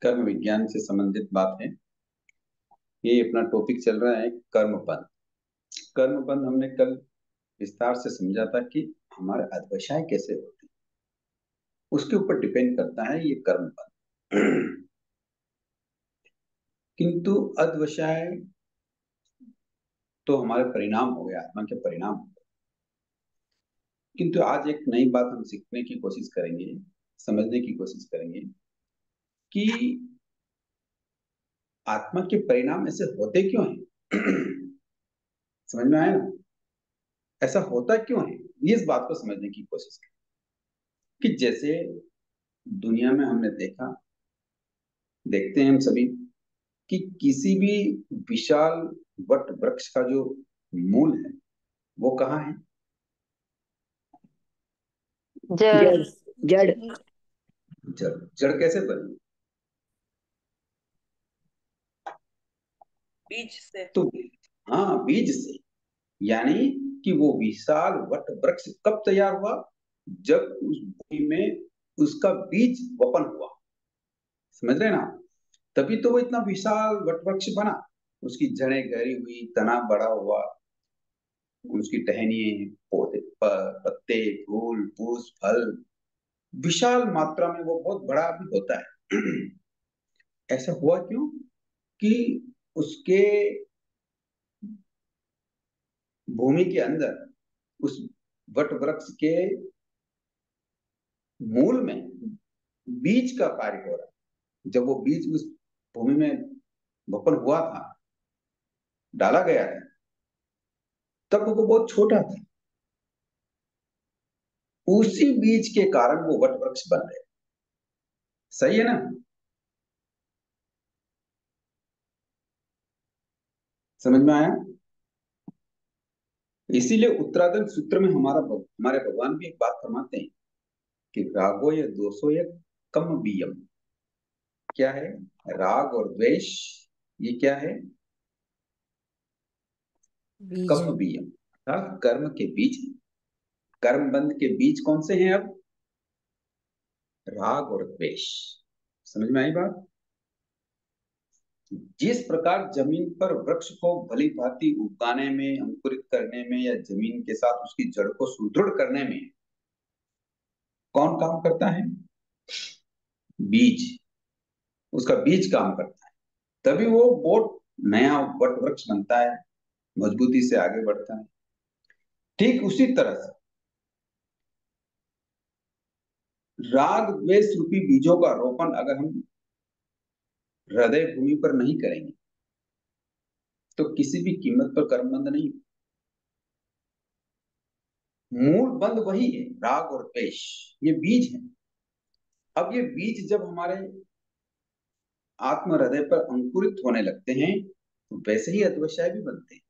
कर्म विज्ञान से संबंधित बात है। ये अपना टॉपिक चल रहा है कर्मबंध। कर्मबंध हमने कल विस्तार से समझा था कि हमारे अध्यवसाय कैसे होते हैं, उसके ऊपर डिपेंड करता है ये कर्मबंध। किंतु अध्यवसाय तो हमारे परिणाम हो गए, आत्मा के परिणाम हो गए। किंतु आज एक नई बात हम सीखने की कोशिश करेंगे, समझने की कोशिश करेंगे कि आत्मा के परिणाम ऐसे होते क्यों हैं। समझ में आया ना? ऐसा होता क्यों है, ये इस बात को समझने की कोशिश करें कि जैसे दुनिया में हमने देखते हैं हम सभी कि किसी भी विशाल वट वृक्ष का जो मूल है वो कहाँ है? जड़। जड़। जड़। जड़। जड़ कैसे बनी? बीज से। तो हाँ, बीज से। यानी कि वो विशाल वट वृक्ष कब तैयार हुआ? जब उस भूमि में उसका बीज वपन हुआ। समझ रहे ना? तभी तो वो इतना विशाल वट वृक्ष बना। उसकी जड़ें गहरी हुई, तना बड़ा हुआ, उसकी टहनियाँ, पौधे, पत्ते, फूल, पुष्प, फल विशाल मात्रा में वो बहुत बड़ा भी होता है। ऐसा हुआ क्यों? कि उसके भूमि के अंदर उस वट वृक्ष के मूल में बीज का कार्य हो रहा है। जब वो बीज उस भूमि में वपन हुआ था, डाला गया था, तब वो बहुत छोटा था। उसी बीज के कारण वो वट वृक्ष बन गए। सही है ना? समझ में आया? इसीलिए उत्तराधर्म सूत्र में हमारे भगवान भी एक बात फरमाते हैं कि रागो या दोषो या कम बियम। क्या है? राग और द्वेष, ये क्या है? बीज। कम बियम, अर्थात कर्म के बीज। कर्म बंध के बीज कौन से हैं अब? राग और द्वेष। समझ में आई बात? जिस प्रकार जमीन पर वृक्ष को भली भांति उगाने में, अंकुरित करने में या जमीन के साथ उसकी जड़ को सुदृढ़ करने में कौन काम करता है? बीज। उसका बीज काम करता है, तभी वो बहुत नया वट वृक्ष बनता है, मजबूती से आगे बढ़ता है। ठीक उसी तरह से राग द्वेष रूपी बीजों का रोपण अगर हम हृदय भूमि पर नहीं करेंगे तो किसी भी कीमत पर कर्मबंध नहीं। मूल बंध वही है, राग और द्वेष, ये बीज है। अब ये बीज जब हमारे आत्म हृदय पर अंकुरित होने लगते हैं तो वैसे ही अध्यवसाय भी बनते हैं,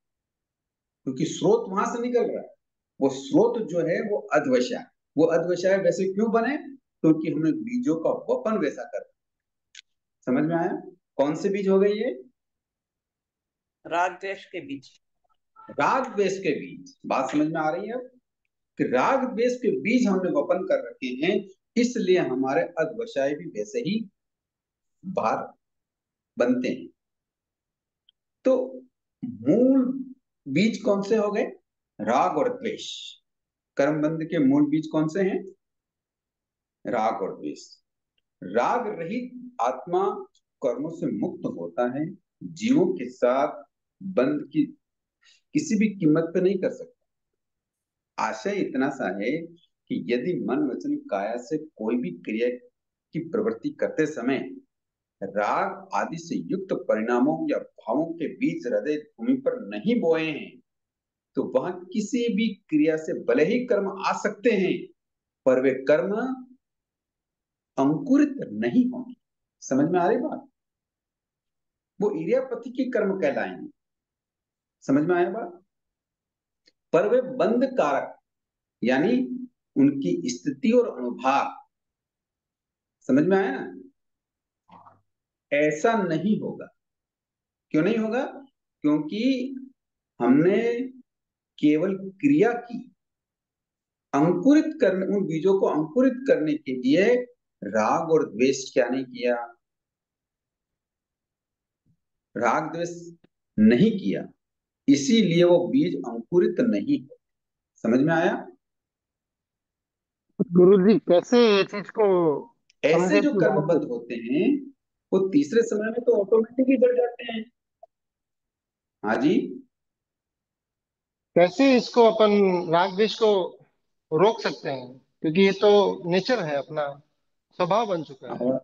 क्योंकि स्रोत वहां से निकल रहा है। वो स्रोत जो है वो अध्यवसाय। वो अध्यवसाय वैसे क्यों बने? क्योंकि हमने बीजों का वपन वैसा कर। समझ में आया? कौन से बीज हो गए ये? राग द्वेष के बीज। राग द्वेष के बीज। बात समझ में आ रही है अब? कि राग द्वेष के बीज हमने वपन कर रखे हैं, इसलिए हमारे अध्यवसाय भी वैसे ही बाहर बनते हैं। तो मूल बीज कौन से हो गए? राग और द्वेष। कर्मबंध के मूल बीज कौन से हैं? राग और द्वेष। राग रहित आत्मा कर्मों से मुक्त होता है, जीवों के साथ बंध की किसी भी कीमत पे नहीं कर सकता। आशय इतना सा है कि यदि मन वचन काया से कोई भी क्रिया की प्रवृत्ति करते समय राग आदि से युक्त परिणामों या भावों के बीज हृदय भूमि पर नहीं बोए हैं तो वहां किसी भी क्रिया से भले ही कर्म आ सकते हैं, पर वे कर्म अंकुरित नहीं होंगे। समझ में आ रही बात? वो इरियापति के कर्म कहलाएंगे। समझ में आया बात? पर वे बंध कारक, यानी उनकी स्थिति और अनुभाग, समझ में आया ना? ऐसा नहीं होगा। क्यों नहीं होगा? क्योंकि हमने केवल क्रिया की। अंकुरित करने, उन बीजों को अंकुरित करने के लिए राग और द्वेष क्या नहीं किया? राग द्वेष नहीं किया, इसीलिए वो बीज अंकुरित नहीं हो। समझ में आया? गुरुजी कैसे ये चीज को ऐसे समझे जो कि राग, कर्मबद्ध होते हैं वो तीसरे समय में तो ऑटोमेटिक ही बढ़ जाते हैं। हाँ जी। कैसे इसको अपन राग द्वेष को रोक सकते हैं, क्योंकि ये तो नेचर है अपना, स्वभाव बन चुका है और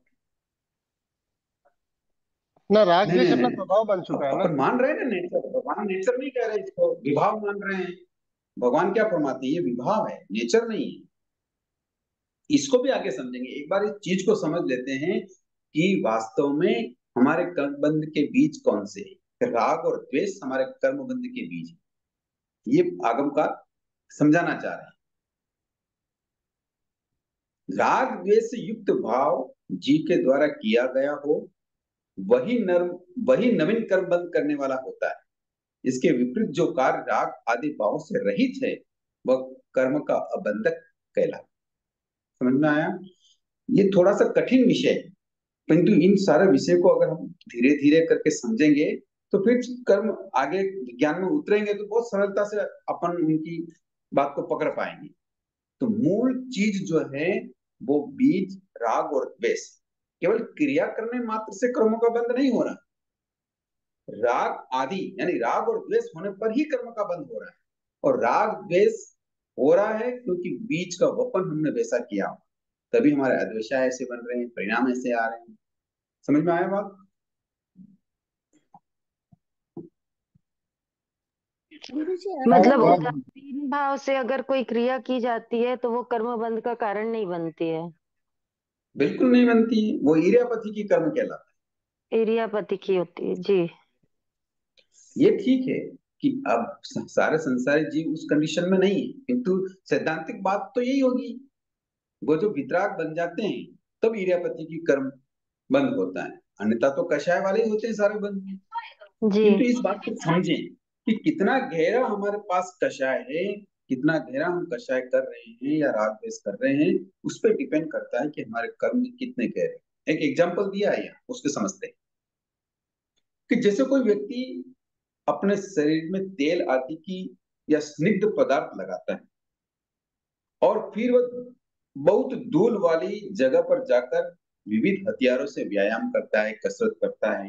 ना, राग नहीं द्वेष नहीं अपना नहीं, स्वभाव बन चुका है ना। अपन मान रहे हैं ना नेचर, भगवान नेचर नहीं कह रहे इसको, विभाव मान रहे हैं। भगवान क्या फरमाते हैं, ये विभाव है, नेचर नहीं है। इसको भी आगे समझेंगे, एक बार इस चीज को समझ लेते हैं कि वास्तव में हमारे कर्मबंध के बीज कौन से हैं। राग और द्वेष हमारे कर्मबंध के बीज हैं। ये आगम का समझाना चाह रहे हैं। राग द्वेष युक्त भाव जी के द्वारा किया गया हो, वही नर्म वही नवीन कर्म बंद करने वाला होता है। इसके विपरीत जो कार्य राग आदि भावों से रहित है, वह कर्म का अबंधक कहलाता है। समझ में आया? ये थोड़ा सा कठिन विषय है, परंतु इन सारे विषय को अगर हम धीरे धीरे करके समझेंगे तो फिर कर्म आगे विज्ञान में उतरेंगे तो बहुत सरलता से अपन उनकी बात को पकड़ पाएंगे। तो मूल चीज जो है वो बीज राग और द्वेष, केवल क्रिया करने मात्र से कर्मों का बंध नहीं हो रहा। राग आदि यानी राग और द्वेष होने पर ही कर्म का बंध हो रहा है। और राग द्वेष हो रहा है क्योंकि बीज का वपन हमने वैसा किया, तभी हमारे अद्वेषा ऐसे बन रहे हैं, परिणाम ऐसे आ रहे हैं। समझ में आया बात? गुरु जी मतलब हाँ उदासीन भाव से अगर कोई क्रिया की जाती है तो वो कर्म बंध का कारण नहीं बनती है। बिल्कुल नहीं बनती, वो इरियापथी की कर्म कहलाता इरियापति की होती है जी। है। ये ठीक है कि अब सारे संसारी जीव उस कंडीशन में नहीं है, किंतु सैद्धांतिक बात तो यही होगी। वो जो वितराग बन जाते हैं तब इरियापति की कर्म बंद होता है, अन्यथा तो कषाय वाले ही होते हैं सारे बंद। जी किंतु इस बात को समझें कि कितना गहरा हमारे पास कषाय है, कितना गहरा हम कषाय कर रहे हैं या राग द्वेष कर रहे हैं, उस पर डिपेंड करता है कि हमारे कर्म कितने गहरे। एक एग्जाम्पल दिया है यहाँ, उसके समझते हैं कि जैसे कोई व्यक्ति अपने शरीर में तेल आदि की या स्निग्ध पदार्थ लगाता है और फिर वह बहुत धूल वाली जगह पर जाकर विविध हथियारों से व्यायाम करता है, कसरत करता है,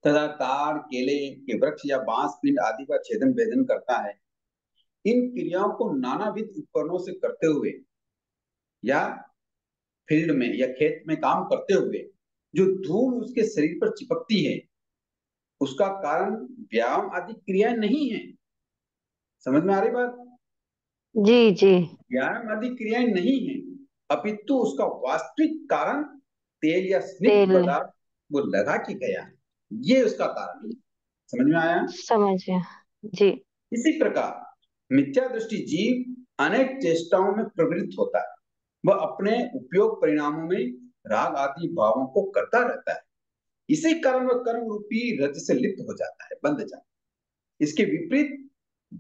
तथा ताड़ केले के वृक्ष या बांस पिंड आदि का छेदन भेदन करता है। इन क्रियाओं को नानाविध उपकरणों से करते हुए या फील्ड में या खेत में काम करते हुए जो धूल उसके शरीर पर चिपकती है, उसका कारण व्यायाम आदि क्रियाएं नहीं है। समझ में आ रही बात? जी जी। व्यायाम आदि क्रियाएं नहीं है, अपितु उसका वास्तविक कारण तेल या स्निग्ध तेल। पदार्थ वो लगा के गया है, ये उसका कारण है। समझ में आया? समझ गया जी। इसी प्रकार मिथ्या दृष्टि जीव अनेक चेष्टाओं में प्रवृत्त होता है, वह अपने उपयोग परिणामों में राग आदि भावों को करता रहता है। इसी कारण वह कर्म रूपी रज से लिप्त हो जाता है, बंध जाता है। इसके विपरीत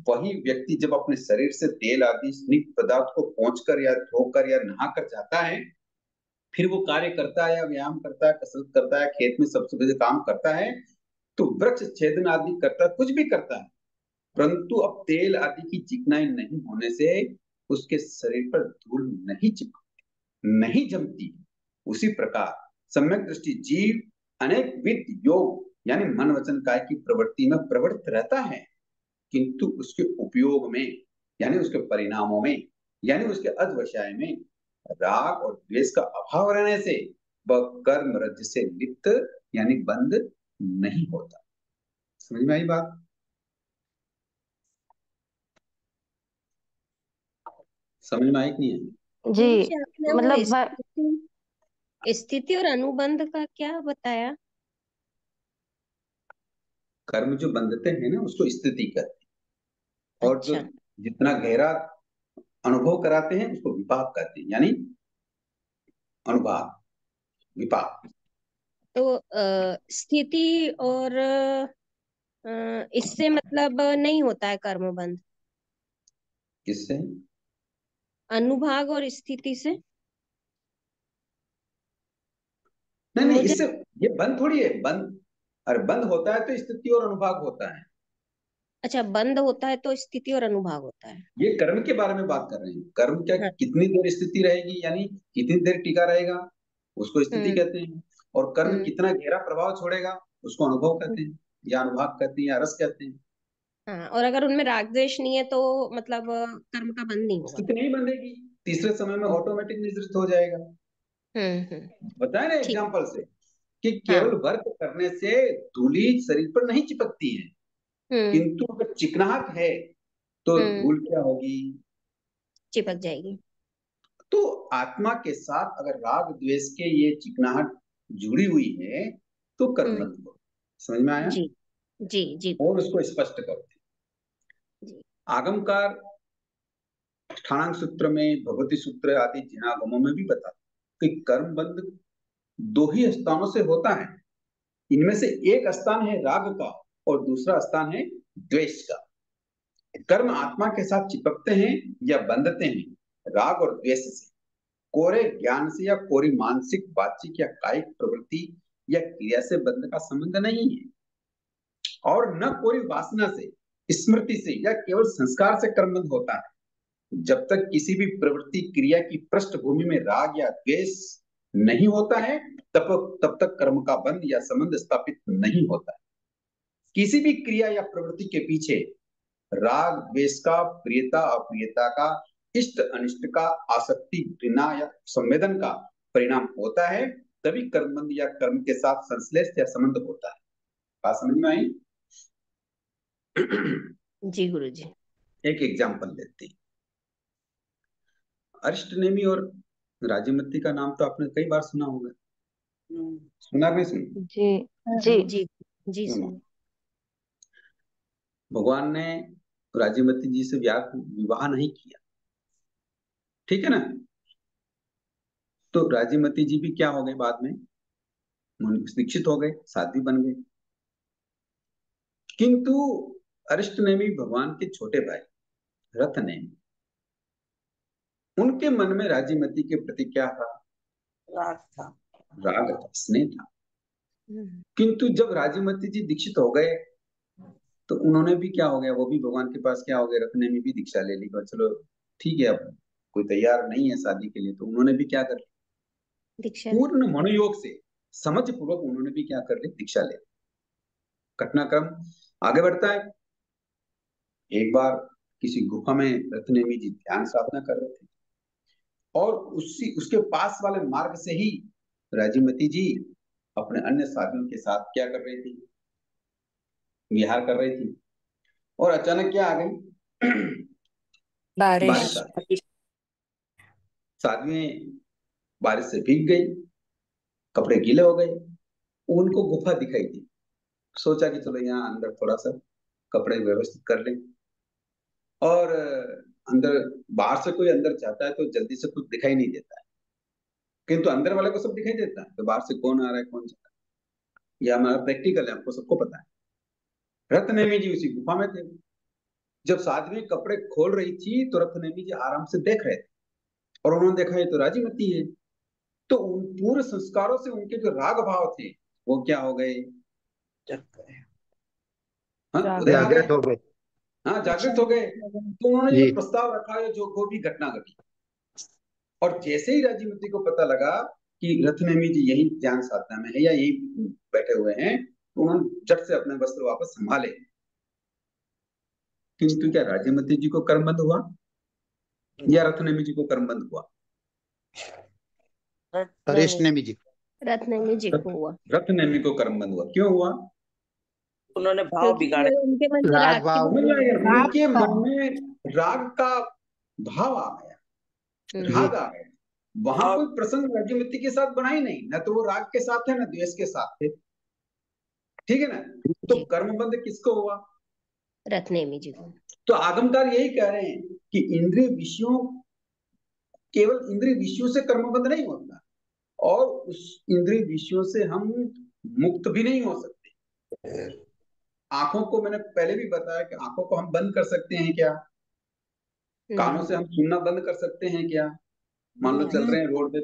वही व्यक्ति जब अपने शरीर से तेल आदि स्निग्ध पदार्थ को पोंछकर या धोकर या नहाकर जाता है, फिर वो कार्य करता है या व्यायाम करता है, कसरत करता है, खेत में सबसे बड़े काम करता है, तो वृक्ष छेदन आदि करता है, कुछ भी करता है, परंतु अब तेल आदि की चिकनाई नहीं होने से उसके शरीर पर धूल नहीं चिपकती, नहीं जमती। उसी प्रकार सम्यक दृष्टि जीव अनेक विध योग यानी मन वचन काय की प्रवृत्ति में प्रवृत्त रहता है, किंतु उसके उपयोग में यानी उसके परिणामों में यानी उसके अध्यवसाय में राग और द्वेष का अभाव रहने से वह कर्म रज से लिप्त यानी बंद नहीं होता। समझ में आई बात? समझ में आई कि नहीं आई? जी। गुरु जी आपने वो मतलब स्थिति और अनुबंध का क्या बताया? कर्म जो बंधते हैं ना उसको स्थिति कहते हैं, और जो अच्छा। जितना गहरा अनुभव कराते हैं उसको विपाक कहते हैं, यानी अनुभव विपाक। तो स्थिति और इससे मतलब नहीं होता है कर्मबंध, किससे? अनुभाग और स्थिति से नहीं नहीं, हो इससे जाए। ये बंद थोड़ी है, बंद और बंद होता है तो स्थिति और अनुभाग होता है। अच्छा, बंद होता है तो स्थिति और अनुभाग होता है। ये कर्म के बारे में बात कर रहे हैं। कर्म क्या हाँ। कितनी देर स्थिति रहेगी, यानी कितनी देर टिका रहेगा, उसको स्थिति कहते हैं। और कर्म हम्म कितना गहरा प्रभाव छोड़ेगा, उसको अनुभव हम्म, कहते हैं, या अनुभाग कहते हैं, या रस कहते हैं। हाँ, और अगर उनमें राग द्वेष नहीं है तो मतलब कर्म का बंध नहीं होगा। स्थिति नहीं बंधेगी, तीसरे समय में ऑटोमेटिक निवृत्त हो जाएगा। बताया ना ठीक। एग्जाम्पल से कि केवल हाँ। वर्क करने से धूली शरीर पर नहीं चिपकती है, हम्म किंतु अगर चिकनाहट है तो हम्म धूल क्या होगी, चिपक जाएगी। तो आत्मा के साथ अगर राग द्वेष के ये चिकनाहट जुड़ी हुई है तो कर्म हम्म मत करो। समझ में आया? जी जी जी और उसको स्पष्ट करते हैं। जी। आगमकार अष्टांग सूत्र में, भगवती सूत्र आदि जिनागमों में भी बताते कि कर्म बंध दो ही स्थानों से होता है। इनमें से एक स्थान है राग का और दूसरा स्थान है द्वेष का। कर्म आत्मा के साथ चिपकते हैं या बंधते हैं राग और द्वेष से। कोरे ज्ञान से या कोरी मानसिक, बातचीत या कायिक प्रवृत्ति या क्रिया से बंध का संबंध नहीं है, और न कोई वासना से, स्मृति से या केवल संस्कार से कर्म बंध होता है। जब तक किसी भी प्रवृत्ति क्रिया की पृष्ठभूमि में राग या द्वेष नहीं होता है, तब तक कर्म का बंध या संबंध स्थापित नहीं होता है। किसी भी क्रिया या प्रवृत्ति के पीछे राग द्वेष का, प्रियता अप्रियता का, इष्ट अनिष्ट का, आसक्ति घृणा या संवेदन का परिणाम होता है, तभी कर्मबंध या कर्म के साथ संश्लेष या संबंध होता है। बात समझ में आई? जी गुरु जी। एक एग्जाम्पल लेते हैं। अरिष्टनेमी और राजमती का नाम तो आपने कई बार सुना होगा। सुना नहीं सुना? जी जी जी जी सुना। सुनो। भगवान ने राजमती जी से विवाह नहीं किया, ठीक है ना? तो राजमती जी भी क्या हो गए, बाद में दीक्षित हो गए, साध्वी बन गए। किंतु अरिष्टनेमी भगवान के छोटे भाई रथनेमी, उनके मन में राजमती के प्रति क्या था? राग था। राग था, स्नेह था। हम्म, किंतु जब राजमती जी दीक्षित हो गए तो उन्होंने भी क्या हो गया, वो भी भगवान के पास क्या हो गए, रथनेमी भी दीक्षा ले ली। और चलो ठीक है, अब कोई तैयार नहीं है शादी के लिए, तो उन्होंने भी क्या कर लिया, दीक्षा। पूर्ण मनोयोग से समझ पूर्वक उन्होंने भी क्या कर ली, दीक्षा ले ली। घटनाक्रम आगे बढ़ता है। एक बार किसी गुफा में रत्नेमी जी ध्यान साधना कर रहे थे, और उसके पास वाले मार्ग से ही राजीमती जी अपने अन्य साथियों के साथ क्या कर रही थी, विहार कर रही थी। और अचानक क्या आ गई, बारिश आ गई। साथियां बारिश से भीग गई, कपड़े गीले हो गए। उनको गुफा दिखाई दी, सोचा कि चलो यहाँ अंदर थोड़ा सा कपड़े व्यवस्थित कर लें। और अंदर, बाहर से कोई अंदर जाता है तो जल्दी से कुछ दिखाई नहीं देता है, किंतु अंदर वाले को सब दिखाई देता है, तो बाहर से कौन आ रहा है कौन जा रहा है, यह हमारा प्रैक्टिकल है, हमको सबको पता है। रत्नेमी जी उसी गुफा में थे। जब साध्वी कपड़े खोल रही थी तो रत्नेमी जी आराम से देख रहे थे, और उन्होंने देखा ये तो राजीमती है। तो उन पूरे संस्कारों से उनके जो राग भाव थे वो क्या हो गए, हाँ, उदय आ गए। जागृत हो गए। हाँ, जागृत हो गए। तो उन्होंने जी। जो प्रस्ताव रखा है, जो को भी घटना घटी। और जैसे ही राजीवती को पता लगा कि रत्नेमी जी यही ध्यान साधना में है या यही बैठे हुए हैं, तो उन्होंने झट से अपने वस्त्र वापस संभाले। किंतु क्या राजीमती जी को कर्मबंध हुआ या रत्नेमी जी को कर्मबंध हुआ? अरिष्टनेमी जी। रत्नेमी जी को हुआ, रत्नेमी को कर्मबंध हुआ। क्यों हुआ? उन्होंने भाव क्योंकि बिगाड़े। उनके मन में राग राग की भाव। भावना। उनके मन में राग का भाव आ गया, जी। राग आ गया। वहां कोई प्रसंग राजीमती के साथ बना ही नहीं, ना तो वो राग के साथ है ना द्वेष के साथ थे, ठीक है ना? तो जी, कर्मबंध किसको हुआ? रत्नेमी जी को। तो आगमकार यही कह रहे हैं कि इंद्रिय विषयों, केवल इंद्रिय विषयों से कर्मबंध नहीं होता, और उस इंद्रिय विषयों से हम मुक्त भी नहीं हो सकते। आंखों को मैंने पहले भी बताया कि आंखों को हम बंद कर सकते हैं क्या? कानों से हम सुनना बंद कर सकते हैं क्या? मान लो चल रहे हैं रोड पे,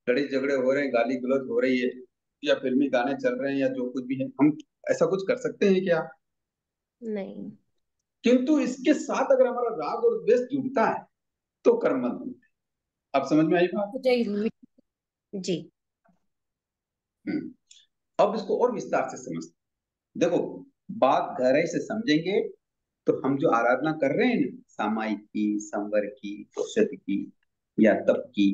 लड़ाई झगड़े हो रहे हैं, गाली गलौज हो रही है, या फिल्मी गाने चल रहे हैं, या जो कुछ भी है, हम ऐसा कुछ कर सकते हैं क्या? नहीं। किंतु इसके साथ अगर हमारा राग और द्वेष जुड़ता है तो कर्म बंध होते हैं। अब समझ में आई बात? जी। हम्म। अब इसको और विस्तार से समझते हैं। देखो, बात गहराई से समझेंगे तो हम जो आराधना कर रहे हैं ना, सामायिक की, संवर की, औषध की या तप की,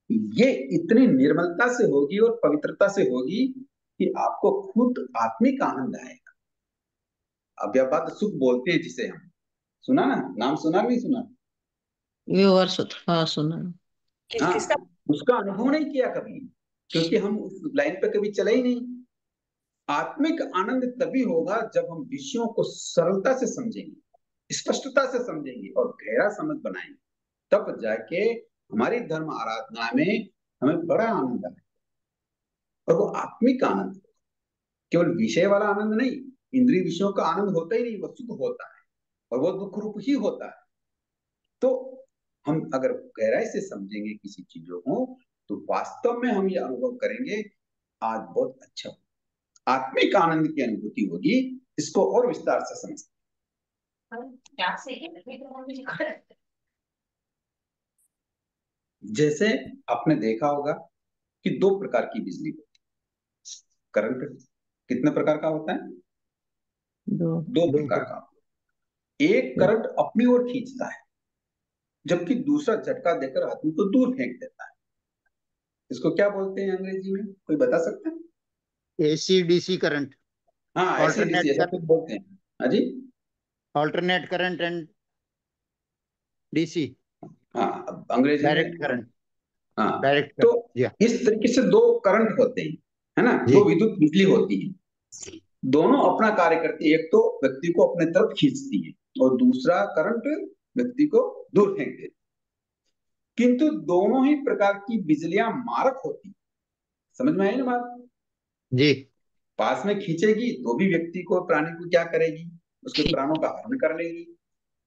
ये इतनी निर्मलता से होगी और पवित्रता से होगी कि आपको खुद आत्मिक आनंद आएगा। अब यह बात सुख बोलते हैं जिसे हम, सुना ना, नाम सुना नहीं सुना? व्यूअर्स, हाँ सुना। हाँ, किसका? उसका अनुभव नहीं किया कभी, क्योंकि हम उस लाइन पे कभी चले ही नहीं। आत्मिक आनंद तभी होगा जब हम विषयों को सरलता से समझेंगे, स्पष्टता से समझेंगे और गहरा समझ बनाएंगे, तब जाके हमारी धर्म आराधना में हमें बड़ा आनंद आए। और वो आत्मिक आनंद, केवल विषय वाला आनंद नहीं। इंद्रिय विषयों का आनंद होता ही नहीं, वो सुख होता है और वो दुख रूप ही होता है। तो हम अगर गहराई से समझेंगे किसी चीजों को तो वास्तव में हम ये अनुभव करेंगे, आज बहुत अच्छा हो, आत्मिक आनंद की अनुभूति होगी। इसको और विस्तार से समझते हैं। जैसे आपने देखा होगा कि दो प्रकार की बिजली होती है। करंट कितने प्रकार का होता है? दो प्रकार का। एक करंट अपनी ओर खींचता है, जबकि दूसरा झटका देकर आदमी को दूर फेंक देता है। इसको क्या बोलते हैं अंग्रेजी में, कोई बता सकता है? एसी डीसी करंट, हाँ, ऐसी डीसी ऐसा कुछ बोलते हैं। हाँ जी, ऑल्टरनेट करंट एंड डीसी, हाँ, अब अंग्रेजी डायरेक्ट में। करंट, हाँ, डायरेक्ट तो करंट। जी इस तरीके से दो करंट होते हैं, है ना, जी दो विद्युत बिजली होती है। दोनों अपना कार्य करती है, एक तो व्यक्ति को अपने तरफ खींचती है और दूसरा करंट व्यक्ति को दूर फेंक देती है। किंतु दोनों ही प्रकार की बिजलियां मारक होती है। समझ में आई ना बात? जी पास में खींचेगी तो भी व्यक्ति को, प्राणी को क्या करेगी? उसके प्राणों का हरण कर लेगी।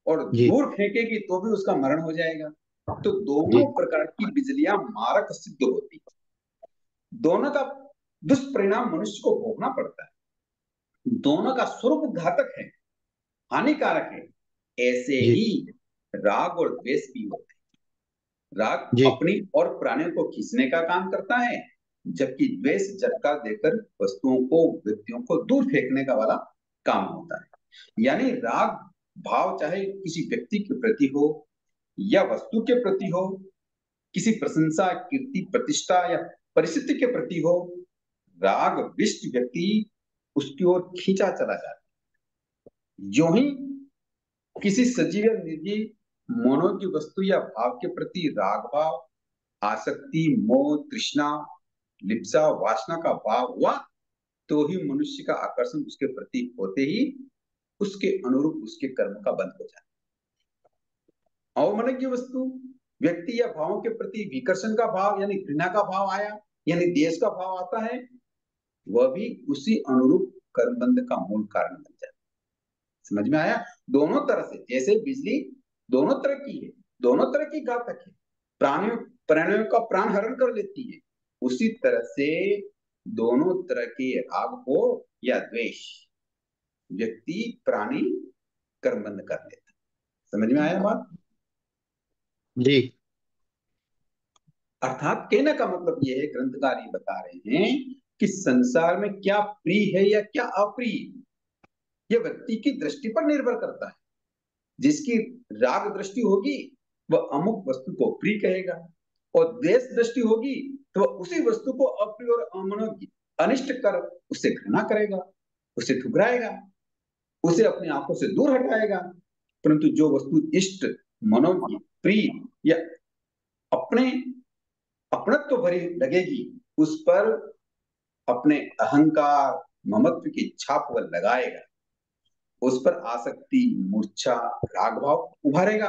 और जी दूर फेंकेगी तो भी उसका मरण हो जाएगा। तो जी दोनों प्रकार की बिजलियां मारक सिद्ध होती है। दोनों का दुष्परिणाम मनुष्य को भोगना पड़ता है। दोनों का स्वरूप घातक है, हानिकारक है। ऐसे जी ही राग और द्वेष भी होते हैं। राग जी अपनी और प्राणियों को खींचने का काम करता है, जबकि द्वेष झटका देकर वस्तुओं को, व्यक्तियों को दूर फेंकने का वाला काम होता है। यानी राग भाव चाहे किसी व्यक्ति के प्रति हो या वस्तु के प्रति हो, किसी प्रशंसा, कीर्ति, प्रतिष्ठा या परिस्थिति के प्रति हो, राग विशिष्ट व्यक्ति उसकी ओर खींचा चला जाता है। जो ही किसी सजीव या निर्जीव मनोज्ञ वस्तु या भाव के प्रति राग भाव, आसक्ति, मोह, तृष्णा, लिप्सा, वासना का भाव हुआ तो ही मनुष्य का आकर्षण उसके प्रति होते ही उसके अनुरूप उसके कर्म का बंध हो जाता है। अवमनज्ञ वस्तु, व्यक्ति या भावों के प्रति विकर्षण का भाव यानी घृणा का भाव आया, यानी द्वेष का भाव आता है, वह भी उसी अनुरूप कर्म बंध का मूल कारण बन जाता है। समझ में आया? दोनों तरह से, जैसे बिजली दोनों तरह की है, दोनों तरह की घातक है, प्राणियों प्राणियों का प्राण हरण कर लेती है, उसी तरह से दोनों तरह के राग हो या द्वेष, व्यक्ति प्राणी कर्मबंध कर लेता। समझ में आया बात? जी अर्थात कहने का मतलब यह है, ग्रंथकार ये बता रहे हैं कि संसार में क्या प्रिय है या क्या अप्रिय, यह व्यक्ति की दृष्टि पर निर्भर करता है। जिसकी राग दृष्टि होगी वह अमुक वस्तु को प्रिय कहेगा, और द्वेष दृष्टि होगी तो वह उसी वस्तु को अप्रिय और अमनोज्ञ, अनिष्ट कर उससे घृणा करेगा, उसे ठुकराएगा, उसे अपनी आंखों से दूर हटाएगा। परंतु जो वस्तु इष्ट, मनोज्ञ, प्रिय या अपने अपनत्व भरी लगेगी, उस पर अपने अहंकार, ममत्व की छाप वह लगाएगा, उस पर आसक्ति, मूर्छा, राग भाव उभारेगा,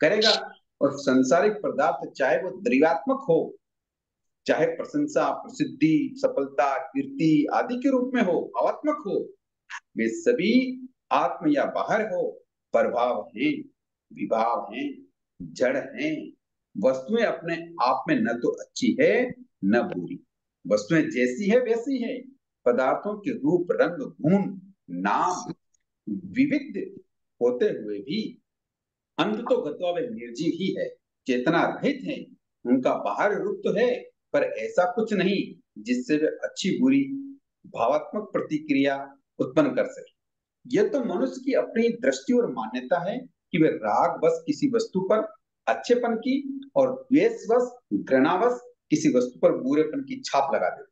करेगा। और सांसारिक पदार्थ चाहे वो द्रव्यात्मक हो, चाहे प्रशंसा, प्रसिद्धि, सफलता, कीर्ति आदि के रूप में हो, भावात्मक हो, वे सभी आत्म या बाहर हो, प्रभाव हैं, विभाव हैं, जड़ हैं। वस्तुएं अपने आप में न तो अच्छी है न बुरी, वस्तुएं जैसी है वैसी है, पदार्थों के रूप, रंग, गुण, नाम विविध होते हुए भी अंत तो गत्वा वे निर्जीव ही है, चेतना रहित है। उनका बाहर रूप तो है, पर ऐसा कुछ नहीं जिससे वे अच्छी बुरी भावात्मक प्रतिक्रिया उत्पन्न कर सके। यह तो मनुष्य की अपनी दृष्टि और मान्यता है कि वे राग बस किसी वस्तु पर अच्छेपन की और द्वेषवश, घृणावश किसी वस्तु पर बुरेपन की छाप लगा देते,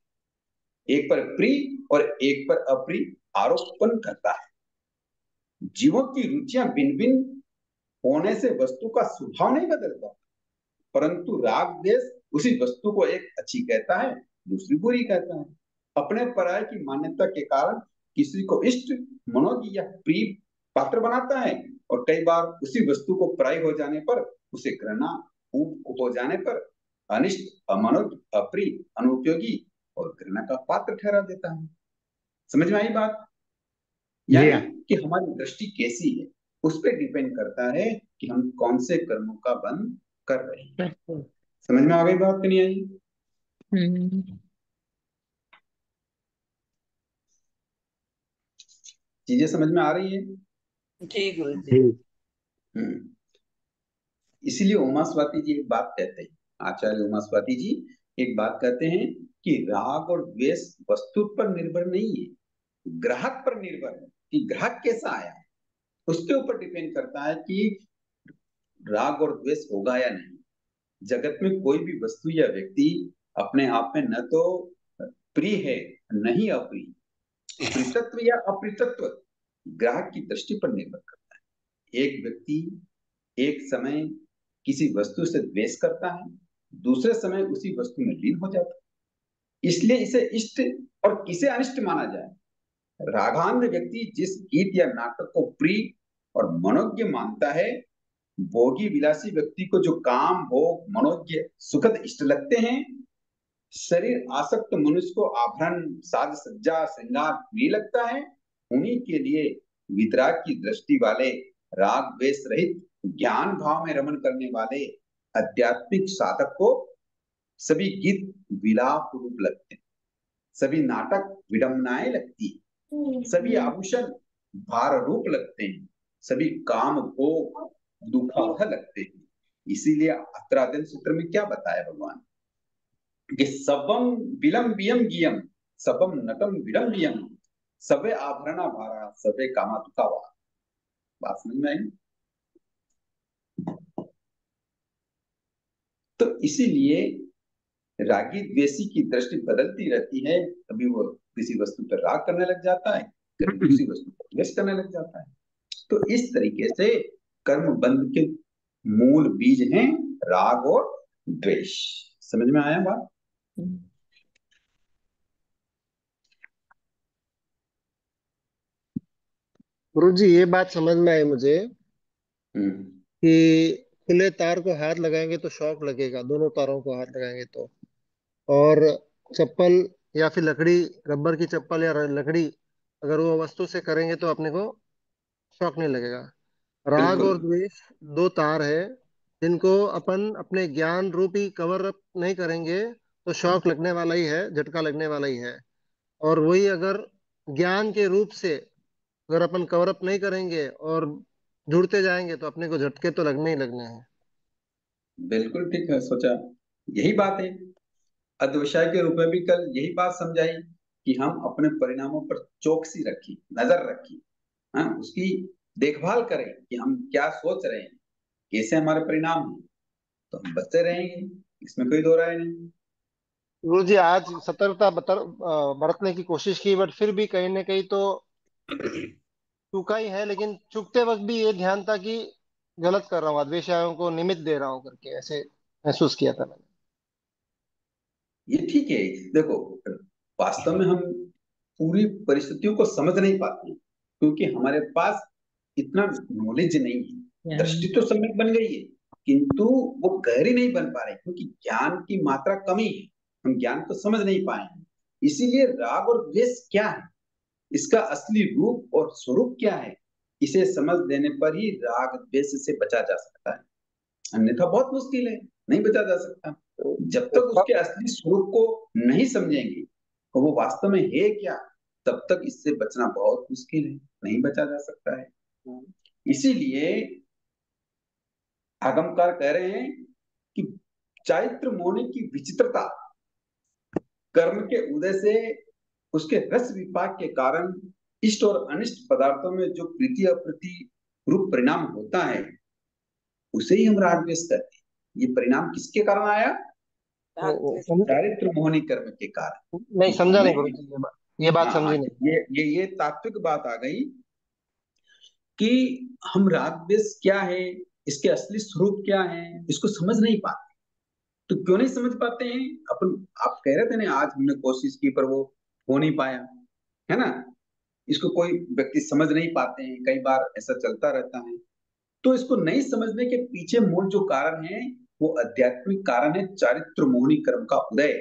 एक पर प्रिय और एक पर अप्रिय आरोप उत्पन्न करता है। जीवों की रुचियां भिन्न भिन्न होने से वस्तु का स्वभाव नहीं बदलता, परंतु राग द्वेष उसी वस्तु को एक अच्छी कहता है, दूसरी बुरी कहता है। अपने पराये की मान्यता के कारण किसी को इष्ट, मनोज्ञ या प्रिय पात्र बनाता है, और कई बार उसी वस्तु को पराई हो जाने पर, उसे घृणा हो जाने पर अनिष्ट, अमनोज्ञ, अप्रिय, अनुपयोगी और घृणा का पात्र ठहरा देता है। समझ में आई बात? यानी कि हमारी दृष्टि कैसी है उस पर डिपेंड करता है कि हम कौन से कर्मों का बंध कर रहे हैं। समझ में आ गई बात कि नहीं आई? चीजें समझ में आ रही है? जी गुरु जी। इसीलिए उमा स्वाति जी एक बात कहते हैं, आचार्य उमा स्वाति जी एक बात कहते हैं कि राग और द्वेष वस्तु पर निर्भर नहीं है, ग्राहक पर निर्भर है कि ग्राहक कैसा आया है, उसके ऊपर डिपेंड करता है कि राग और द्वेष होगा या नहीं। जगत में कोई भी वस्तु या व्यक्ति अपने आप में न तो प्रिय है, नहीं अप्रिय। प्रियत्व या अप्रियत्व ग्राहक की दृष्टि पर निर्भर करता है। एक व्यक्ति एक समय किसी वस्तु से द्वेष करता है, दूसरे समय उसी वस्तु में लीन हो जाता है। इसलिए इसे इष्ट और किसे अनिष्ट माना जाए। रागान्ध व्यक्ति जिस गीत या नाटक को प्रिय और मनोज्ञ मानता है, भोगी विलासी व्यक्ति को जो काम, भोग, मनोज्ञ, सुखद इष्ट लगते हैं, शरीर आसक्त मनुष्य को आभरण, साज सज्जा, श्रृंगार प्रिय लगता है, उन्हीं के लिए वितराग की दृष्टि वाले, राग द्वेष रहित ज्ञान भाव में रमन करने वाले आध्यात्मिक साधक को सभी गीत विलाप रूप लगते हैं, सभी नाटक विडंबनाएं लगती है, सभी आभूषण भार रूप लगते हैं, सभी काम भोग दुखावह लगते हैं। इसीलिए अत्रादन सूत्र में क्या बताया भगवान कि सबम विलम वियम गियम, सबम नटम विडम वियम, सबे आभरणा भारा, सबे कामा दुखावा। बात समझ में आई? तो इसीलिए रागी द्वेषी की दृष्टि बदलती रहती है, कभी वो किसी वस्तु पर राग करने लग जाता है, कभी दूसरी वस्तु पर द्वेष करने लग जाता है। तो इस तरीके से कर्म बंध के मूल बीज हैं राग और द्वेष। समझ में आया बात? गुरुजी ये बात समझ में आई मुझे कि खुले तार को हाथ लगाएंगे तो शॉक लगेगा, दोनों तारों को हाथ लगाएंगे तो, और चप्पल या फिर लकड़ी, रबर की चप्पल या लकड़ी अगर वो वस्तु से करेंगे तो अपने को शॉक नहीं लगेगा। राग और बिल्कुल द्वेष दो तार है जिनको अपन अपने ज्ञान रूपी कवर अप नहीं करेंगे तो शॉक लगने वाला ही है, झटका लगने वाला ही है। और वही अगर ज्ञान के रूप से अगर अपन कवर अप नहीं करेंगे और जुड़ते जाएंगे तो अपने को झटके तो लगने ही लगने हैं। बिल्कुल ठीक है सोचा, यही बात है। अध्यवसाय के रूप में भी कल यही बात समझाई कि हम अपने परिणामों पर चौकसी रखी, नजर रखी, हाँ, उसकी देखभाल करें कि हम क्या सोच रहे हैं, कैसे हमारे परिणाम हैं, तो हम बचते रहेंगे, इसमें कोई दो राय नहीं। गुरु जी आज सतर्कता बरतने की कोशिश की, बट फिर भी कहीं ना कहीं तो चूका ही है। लेकिन चूकते वक्त भी ये ध्यान था कि गलत कर रहा हूँ, अद्वेषायों को निमित्त दे रहा हूँ करके ऐसे महसूस किया था मैंने। ये ठीक है। देखो, वास्तव में हम पूरी परिस्थितियों को समझ नहीं पाते हैं, क्योंकि हमारे पास इतना नॉलेज नहीं है। दृष्टि तो सम्यक बन गई है, किंतु वो गहरी नहीं बन पा रही, क्योंकि ज्ञान की मात्रा कमी है, हम ज्ञान को समझ नहीं पाए हैं। इसीलिए राग और द्वेष क्या है, इसका असली रूप और स्वरूप क्या है, इसे समझ लेने पर ही राग द्वेष से बचा जा सकता है, अन्यथा बहुत मुश्किल है, नहीं बचा जा सकता। जब तक उसके असली स्वरूप को नहीं समझेंगे, और वो वास्तव में है क्या, तब तक इससे बचना बहुत मुश्किल है, नहीं बचा जा सकता है। इसीलिए आगमकार कह रहे हैं कि चारित्र मोहनी की विचित्रता कर्म के उदय से उसके रस विपाक के कारण इष्ट और अनिष्ट पदार्थों में जो प्रीति अप्रीति रूप परिणाम होता है उसे ही हम राग द्वेष कहते हैं। ये परिणाम किसके कारण आया? चारित्र मोहनी कर्म के कारण। नहीं समझा नहीं गुरु जी, ये बात हाँ, समझी नहीं। ये तात्विक बात आ गई कि हम राग द्वेष क्या है, इसके असली स्वरूप क्या है, इसको समझ नहीं पाते। तो क्यों नहीं समझ पाते हैं? आप कह रहे थे ना, आज हमने कोशिश की पर वो हो नहीं पाया, है ना। इसको कोई व्यक्ति समझ नहीं पाते हैं, कई बार ऐसा चलता रहता है। तो इसको नहीं समझने के पीछे मूल जो कारण है वो आध्यात्मिक कारण है, चारित्र मोहनी कर्म का उदय।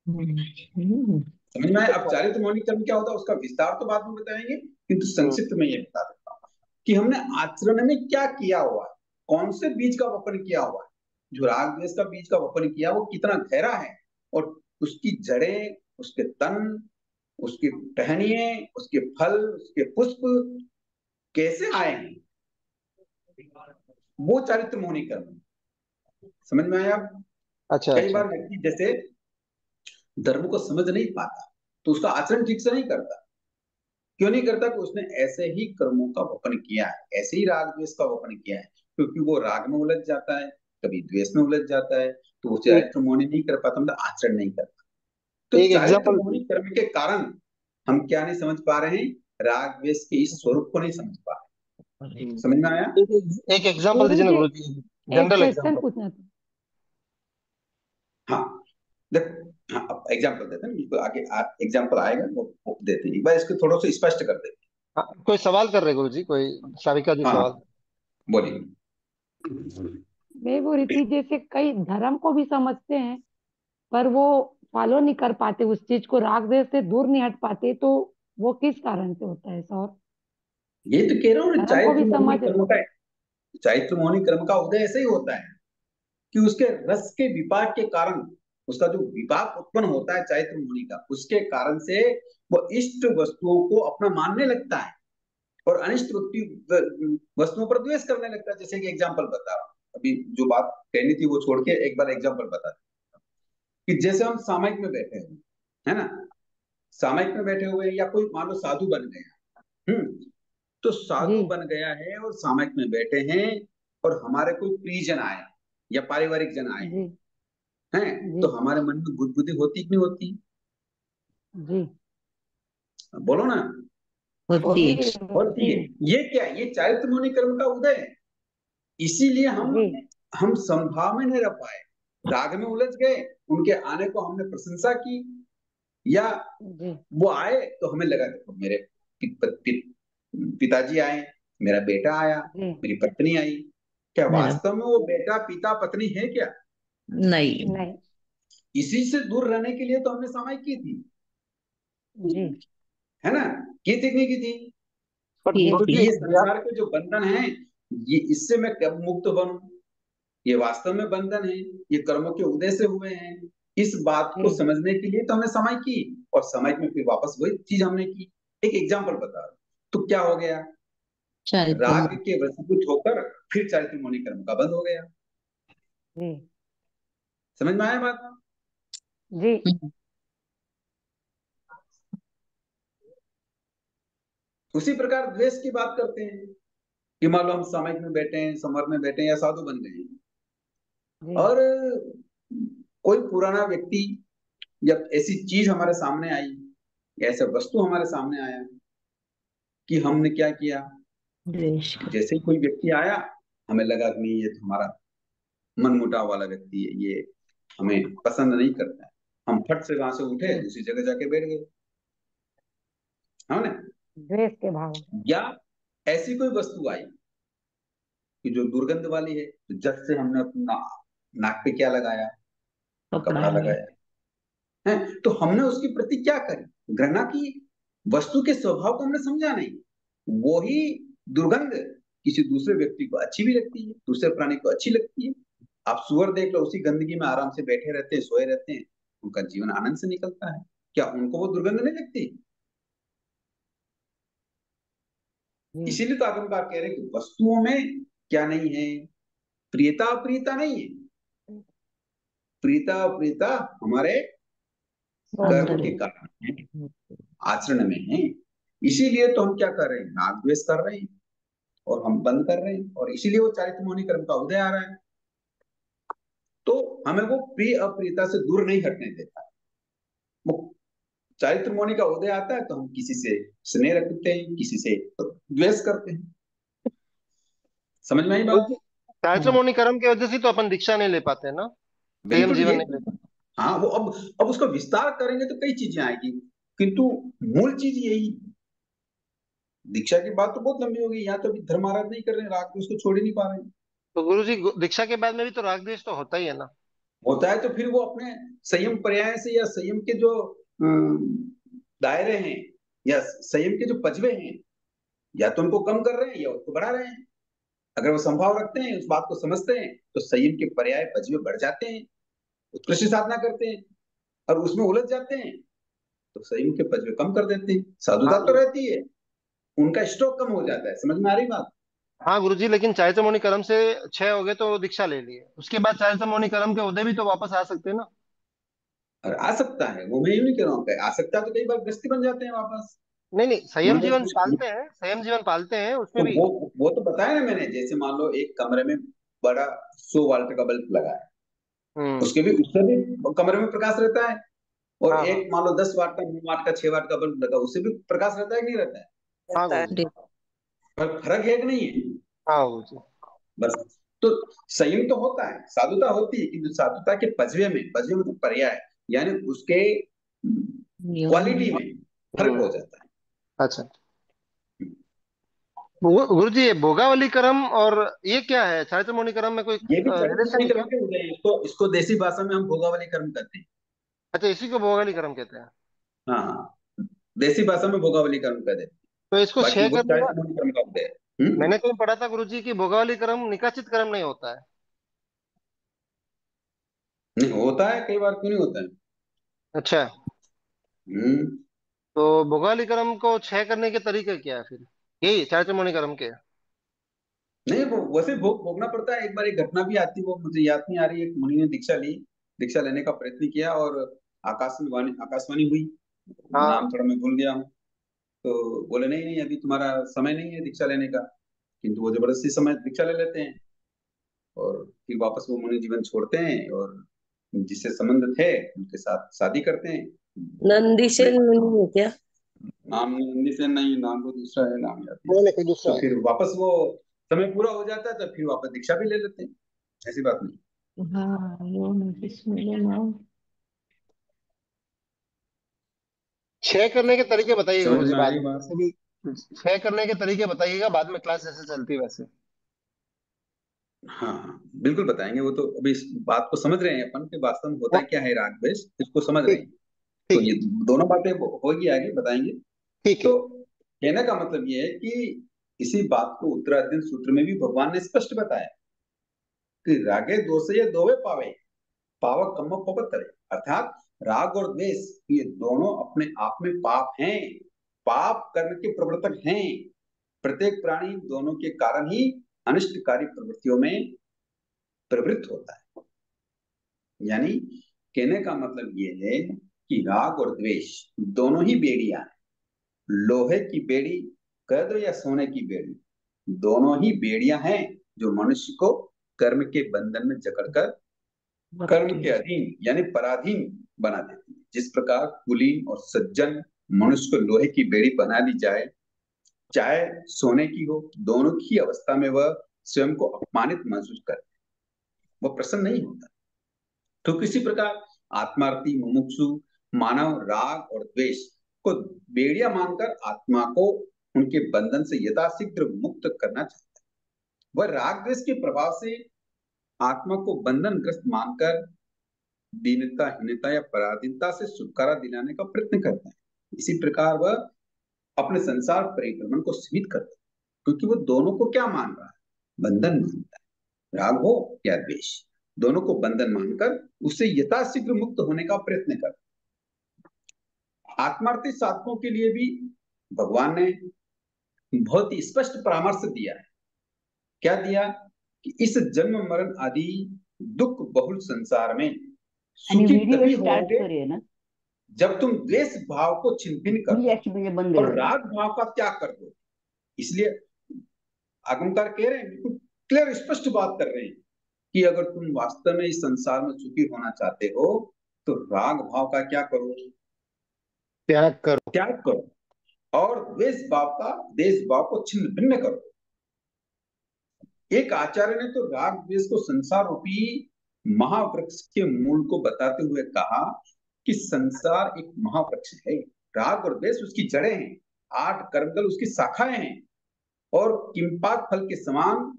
समझ में आया? अब चारित्र मोहनी कर्म क्या होता है उसका विस्तार तो बाद में बताएंगे, किंतु संक्षिप्त में ये बता देता हूँ कि हमने आचरण में क्या किया हुआ है, कौन से बीज का वपन किया हुआ है। जो राग द्वेष का बीज का वपन किया वो कितना गहरा है, और उसकी जड़ें, उसके तन, उसकी टहनियां, उसके फल, उसके पुष्प कैसे आए हैं, वो चारित्र मोहनी कर्म। समझ में आया? अच्छा कई अच्छा। बार व्यक्ति जैसे धर्म को समझ नहीं पाता तो उसका आचरण ठीक से नहीं करता। क्यों नहीं करता? कि उसने ऐसे ही कर्मों का वपन किया है, ऐसे ही राग द्वेष का वपन किया है, क्योंकि वो राग में उलझ जाता है, कभी द्वेष में उलझ जाता है, तो वो चारित्र मोहनी नहीं कर पाता, मतलब आचरण नहीं करता। तो एक चारित्र एग्जांपल, मोहनी कर्म के कारण हम क्या नहीं समझ पा रहे हैं? राग द्वेष के इस स्वरूप को नहीं समझ पा रहे। समझ में आया? एक एग्जांपल गुरु दीजिए ना जी, गुरु जी, एक जनरल क्वेश्चन एग्जांपल। पूछना था। हाँ, देख, हाँ, अब एग्जाम्पल देते हैं, बिल्कुल आगे एग्जाम्पल आएगा वो देते हैं, एक बार इसको थोड़ा सा स्पष्ट कर देते हाँ, कोई सवाल कर रहे गुरु जी, कोई साविका जी हैं। हाँ, सवाल। बोलिए। मैं बोल रही थी, जैसे कई धर्म को भी समझते हैं पर वो फॉलो नहीं कर पाते, उस चीज को राग द्वेष से दूर नहीं हट पाते, तो वो किस कारण से होता है सर? ये तो कह रहा हूँ, धर्म को भी समझ। चारित्र मोहनी कर्म का उदय ऐसे ही होता है कि उसके रस के विपाक के कारण, उसका जो विपाक उत्पन्न होता है चारित्र मोहनी का, उसके कारण से वो इष्ट वस्तुओं को अपना मानने लगता है और अनिष्ट वस्तुओं पर द्वेष करने लगता है। जैसे कि एग्जाम्पल बता रहा हूँ, अभी जो बात कहनी थी वो छोड़ के एक बार एग्जाम्पल बता कि जैसे हम सामयिक में बैठे हुए, है ना, सामयिक में बैठे हुए या कोई मान लो साधु बन गया, तो जी साधु बन गया है और सामयिक में बैठे हैं, और हमारे कोई प्रियजन आए या पारिवारिक जन आए जी हैं, जी तो हमारे मन में बुद्धि होती कि नहीं होती? जी बोलो ना। होती होती है। है, होती होती है। है। ये क्या है? ये चारित्र मोहनी कर्म का उदय है। इसीलिए जी हम समभाव में नहीं रह पाए, राग में उलझ गए, उनके आने को हमने प्रशंसा की, या जी वो आए तो हमें लगा देखो मेरे पिताजी आए, मेरा बेटा आया, जी मेरी पत्नी आई। क्या मेरा वास्तव में वो बेटा पिता पत्नी है क्या? नहीं। नहीं। इसी से दूर रहने के लिए तो हमने सामायिक की थी, जी है ना। की थी कि नहीं की थी? बट जी गुरु कि जी ये संसार के जो बंधन है, ये इससे मैं कब मुक्त बनूं? ये वास्तव में बंधन है, ये कर्मों के उदय से हुए हैं। इस बात को जी समझने के लिए तो हमने समय की, और समय में फिर वापस वही चीज हमने की। एक एग्जाम्पल बता रहा हूं। तो क्या हो गया? चारित्र राग के वशीभूत होकर फिर चारित्र मोहनी कर्म का बंद हो गया। जी समझ में आया बात? जी उसी प्रकार द्वेष की बात करते हैं कि मान लो हम सामयिक में बैठे हैं, समर में बैठे हैं, या साधु बन गए हैं, जी और कोई पुराना व्यक्ति या ऐसी चीज हमारे सामने आई, या ऐसा वस्तु हमारे सामने आया, कि हमने क्या किया? द्वेष कर। जैसे ही कोई व्यक्ति आया, हमें लगा कि नहीं, ये तो हमारा मनमुटाव वाला व्यक्ति है, ये हमें पसंद नहीं करता है। हम फट से वहां से उठे, जी दूसरी जगह जाके बैठ गए, है ना। द्वेष के भाव। या ऐसी कोई वस्तु आई कि जो दुर्गंध वाली है, तो जट से हमने अपना नाक पे क्या लगाया? कपड़ा कपड़ा लगा। लगाया, है। तो हमने उसके प्रति क्या करी? घृणा की। वस्तु के स्वभाव को हमने समझा नहीं। वही दुर्गंध किसी दूसरे व्यक्ति को अच्छी भी लगती है, दूसरे प्राणी को अच्छी लगती है। आप सुअर देख लो, उसी गंदगी में आराम से बैठे रहते हैं, सोए रहते हैं, उनका जीवन आनंद से निकलता है। क्या उनको वो दुर्गंध नहीं लगती? इसीलिए तो आगमकार कह रहे हैं कि वस्तुओं में क्या नहीं है, प्रियता अप्रियता नहीं है। प्रियता अप्रियता हमारे कर्म के कारण है, आचरण में है। इसीलिए तो हम क्या कर रहे हैं, राग द्वेष कर रहे हैं और हम बंद कर रहे हैं, और इसीलिए वो चारित्र मौनी कर्म का उदय आ रहा है। तो हमें वो प्रिय अप्रियता से दूर नहीं हटने देता। वो चारित्र मौनी का उदय आता है तो हम किसी से स्नेह रखते हैं, किसी से द्वेष करते हैं। समझ में आई बात? चारित्रमौनी कर्म की वजह से तो अपन दीक्षा नहीं ले पाते ना, संयम बिल्कुल जीवन ये, नहीं ले पाते। हाँ वो अब उसका विस्तार करेंगे तो कई चीजें आएगी, किंतु मूल चीज यही। दीक्षा की बात तो बहुत लंबी होगी, यहाँ तो अभी धर्म आराधना नहीं कर रहे हैं, राग को उसको छोड़ ही नहीं पा रहे हैं। तो गुरु जी, दीक्षा के बाद में भी तो राग द्वेष तो होता ही है ना। होता है तो फिर वो अपने संयम पर्याय से या संयम के जो दायरे हैं या संयम के जो पजवे हैं, या तो उनको कम कर रहे हैं या उसको बढ़ा रहे हैं। अगर वो संभाव रखते हैं, उस बात को समझते हैं, तो संयम के पर्याय पजवे बढ़ जाते हैं, उत्कृष्ट साधना करते हैं। और उसमें उलझ जाते हैं तो संयम के पजवे कम कर देते हैं। साधुता हाँ तो रहती है, उनका स्टॉक कम हो जाता है। समझ में आ रही बात? हाँ गुरु जी, लेकिन चारित्रमौनी कर्म से 6 हो गए तो दीक्षा ले लिए, उसके बाद चारित्रमौनी कर्म के उदय भी तो वापस आ सकते हैं ना। और आ सकता है, वो मैं यूं नहीं कह रहा हूँ, आ सकता है तो कई बार गृहस्थी बन जाते हैं वापस। नहीं नहीं, संयम जीवन उन्होंने पालते हैं, संयम जीवन पालते हैं उसमें तो भी। वो तो बताया ना मैंने, जैसे मान लो एक कमरे में बड़ा 100 वाट का बल्ब लगा है, हम्म। उसके भी उससे भी कमरे में प्रकाश रहता है। और हाँ हाँ एक मान लो 10 वाट का, 9 वाट का, 6 वाट का बल्ब लगा, उससे भी प्रकाश रहता है कि नहीं रहता है? हाँ रहता गुरु है। जी। पर फर्क है कि नहीं है? हाँ गुरु जी। बस। तो संयम तो होता है, साधुता होती है, किंतु साधुता के पजवे में, पजवे मतलब पर्याय, यानी उसके नियम क्वालिटी में फर्क हो जाता है। अच्छा गुरु जी, ये भोगावली कर्म और ये क्या है, चारित्रमौनी कर्म में कोई ये भी रिलेशन चारित्रिक है कर्म क्या? के उदय हैं। इसको देसी भाषा में हम भोगावली कर्म कहते हैं। अच्छा, इसी को भोगावली कर्म कहते हैं। हाँ हाँ, देसी भाषा में भोगावली कर्म कहते हैं। तो इसको बाकी क्षय वो करने का, चारित्र कर्म का उदय है। मैंने कहीं पढ़ा था गुरु जी कि भोगावली कर्म निकाचित कर्म नहीं होता है। नहीं होता है, कई बार क्यों नहीं होता है। अच्छा, हम्म। तो भोगावली कर्म को क्षय करने के तरीके क्या है फिर, यही चारित्रमौनी कर्म के? नहीं वो वैसे भोगना पड़ता है। एक बार एक घटना भी आती है, वो मुझे याद नहीं आ रही। एक मुनि ने दीक्षा ली, दीक्षा लेने का प्रयत्न किया और आकाशवाणी हुई, हाँ नाम थोड़ा मैं भूल गया हूँ। तो बोले नहीं नहीं, अभी तुम्हारा समय नहीं है दीक्षा लेने का। किंतु वो जबरदस्ती समय दीक्षा ले लेते हैं और फिर वापस वो मुनि जीवन छोड़ते हैं और जिससे संबंध थे उनके साथ शादी करते हैं। नंदी अपने से मुनि है क्या? नाम हिंदी से नहीं, नाम को दूसरा है, नाम याद नहीं। नहीं नहीं, कोई दूसरा तो है। फिर वापस वो समय पूरा हो जाता है तो फिर वापस दीक्षा भी ले लेते हैं। ऐसी बात नहीं। हाँ वो नोटिस मिले ना। क्षय करने के तरीके बताइएगा समझ गुरु जी में आ बाद रही में, बात? वैसे भी क्षय करने के तरीके बताइएगा बाद में, क्लास जैसे चलती है वैसे। हाँ हाँ, बिल्कुल बताएंगे। वो तो अभी इस बात को समझ रहे हैं अपन कि वास्तव में होता हाँ, क्या है राग द्वेष, इसको समझ रहे ठीक हैं। तो ठीक ये दोनों बातें होगी, आगे बताएंगे। ठीक है। तो कहने का मतलब ये है कि इसी बात को उत्तरार्जुन सूत्र में भी भगवान ने स्पष्ट बताया कि रागे दोषे ये दोवे पावे, पावक कम्म पवत करे। अर्थात राग और द्वेष ये दोनों अपने आप में पाप हैं, पाप कर्म के प्रवर्तक हैं। प्रत्येक प्राणी दोनों के कारण ही अनिष्टकारी प्रवृत्तियों में प्रवृत्त होता है। यानी कहने का मतलब ये है कि राग और द्वेष दोनों ही बेड़ियां हैं। लोहे की बेड़ी कह दो या सोने की बेड़ी, दोनों ही बेड़ियां हैं जो मनुष्य को कर्म के बंधन में जकड़कर कर्म के अधीन यानी पराधीन बना देती है। जिस प्रकार कुलीन और सज्जन मनुष्य को लोहे की बेड़ी बना दी जाए, चाहे सोने की हो, दोनों की अवस्था में वह स्वयं को अपमानित महसूस करता है, वह प्रसन्न नहीं होता। तो किसी प्रकार आत्मार्थी मुमुक्षु मानव राग और द्वेष को बेड़िया मानकर आत्मा को उनके बंधन से यथाशीघ्र मुक्त करना चाहता है। वह राग द्वेष के प्रभाव से आत्मा को बंधन ग्रस्त मानकर दीनता, हीनता या पराधीनता से छुटकारा दिलाने का प्रयत्न करता है। इसी प्रकार वह अपने संसार परिभ्रमण को सीमित करता है, क्योंकि वो दोनों को क्या मान रहा है, बंधन मानता है। राग हो या द्वेष, दोनों को बंधन मानकर उससे यथाशीघ्र मुक्त होने का प्रयत्न करता है। आत्मार्थी साधकों के लिए भी भगवान ने बहुत ही स्पष्ट परामर्श दिया है। क्या दिया कि इस जन्म मरण आदि दुख बहुल संसार में आणि सुखी व्हिडिओ तभी स्टार्ट होगे करूया ना, जब तुम द्वेष भाव को छिन्न भिन्न कर मी दो ऍक्च्युली बंद और करेल. राग भाव का त्याग कर दो। इसलिए आगमकार कह रहे हैं, बिल्कुल क्लियर स्पष्ट बात कर रहे हैं कि अगर तुम वास्तव में इस संसार में सुखी होना चाहते हो तो राग भाव का क्या करो, त्याग करो। त्याग करो और देश भाव को छिन्न भिन्न करो। एक आचार्य ने तो राग द्वेष को संसार रूपी महावृक्ष के मूल को बताते हुए कहा कि संसार एक महावृक्ष है, राग और द्वेष उसकी जड़ें हैं, 8 कर्मदल उसकी शाखाएं हैं और किंपात फल के समान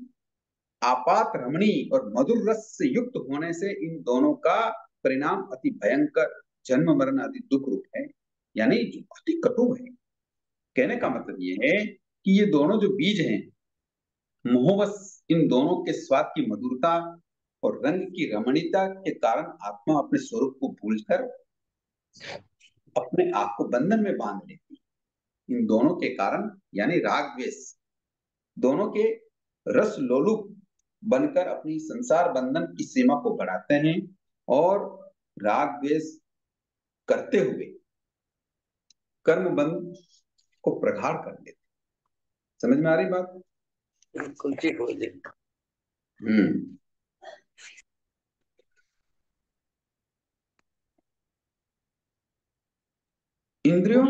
आपात रमणीय और मधुर रस से युक्त होने से इन दोनों का परिणाम अति भयंकर जन्म मरण आदि दुख रूप है, यानी जो अति कटु है। कहने का मतलब ये है कि ये दोनों जो बीज हैं, मोहवश इन दोनों के स्वाद की मधुरता और रंग की रमणीयता के कारण आत्मा अपने स्वरूप को भूलकर अपने आप को बंधन में बांध लेती है। इन दोनों के कारण यानी राग द्वेष दोनों के रस लोलुप बनकर अपनी संसार बंधन की सीमा को बढ़ाते हैं और राग द्वेष करते हुए कर्म बंध को प्रगाढ़ कर देते। समझ में आ रही बात? बिल्कुल ठीक हो जी। इंद्रियों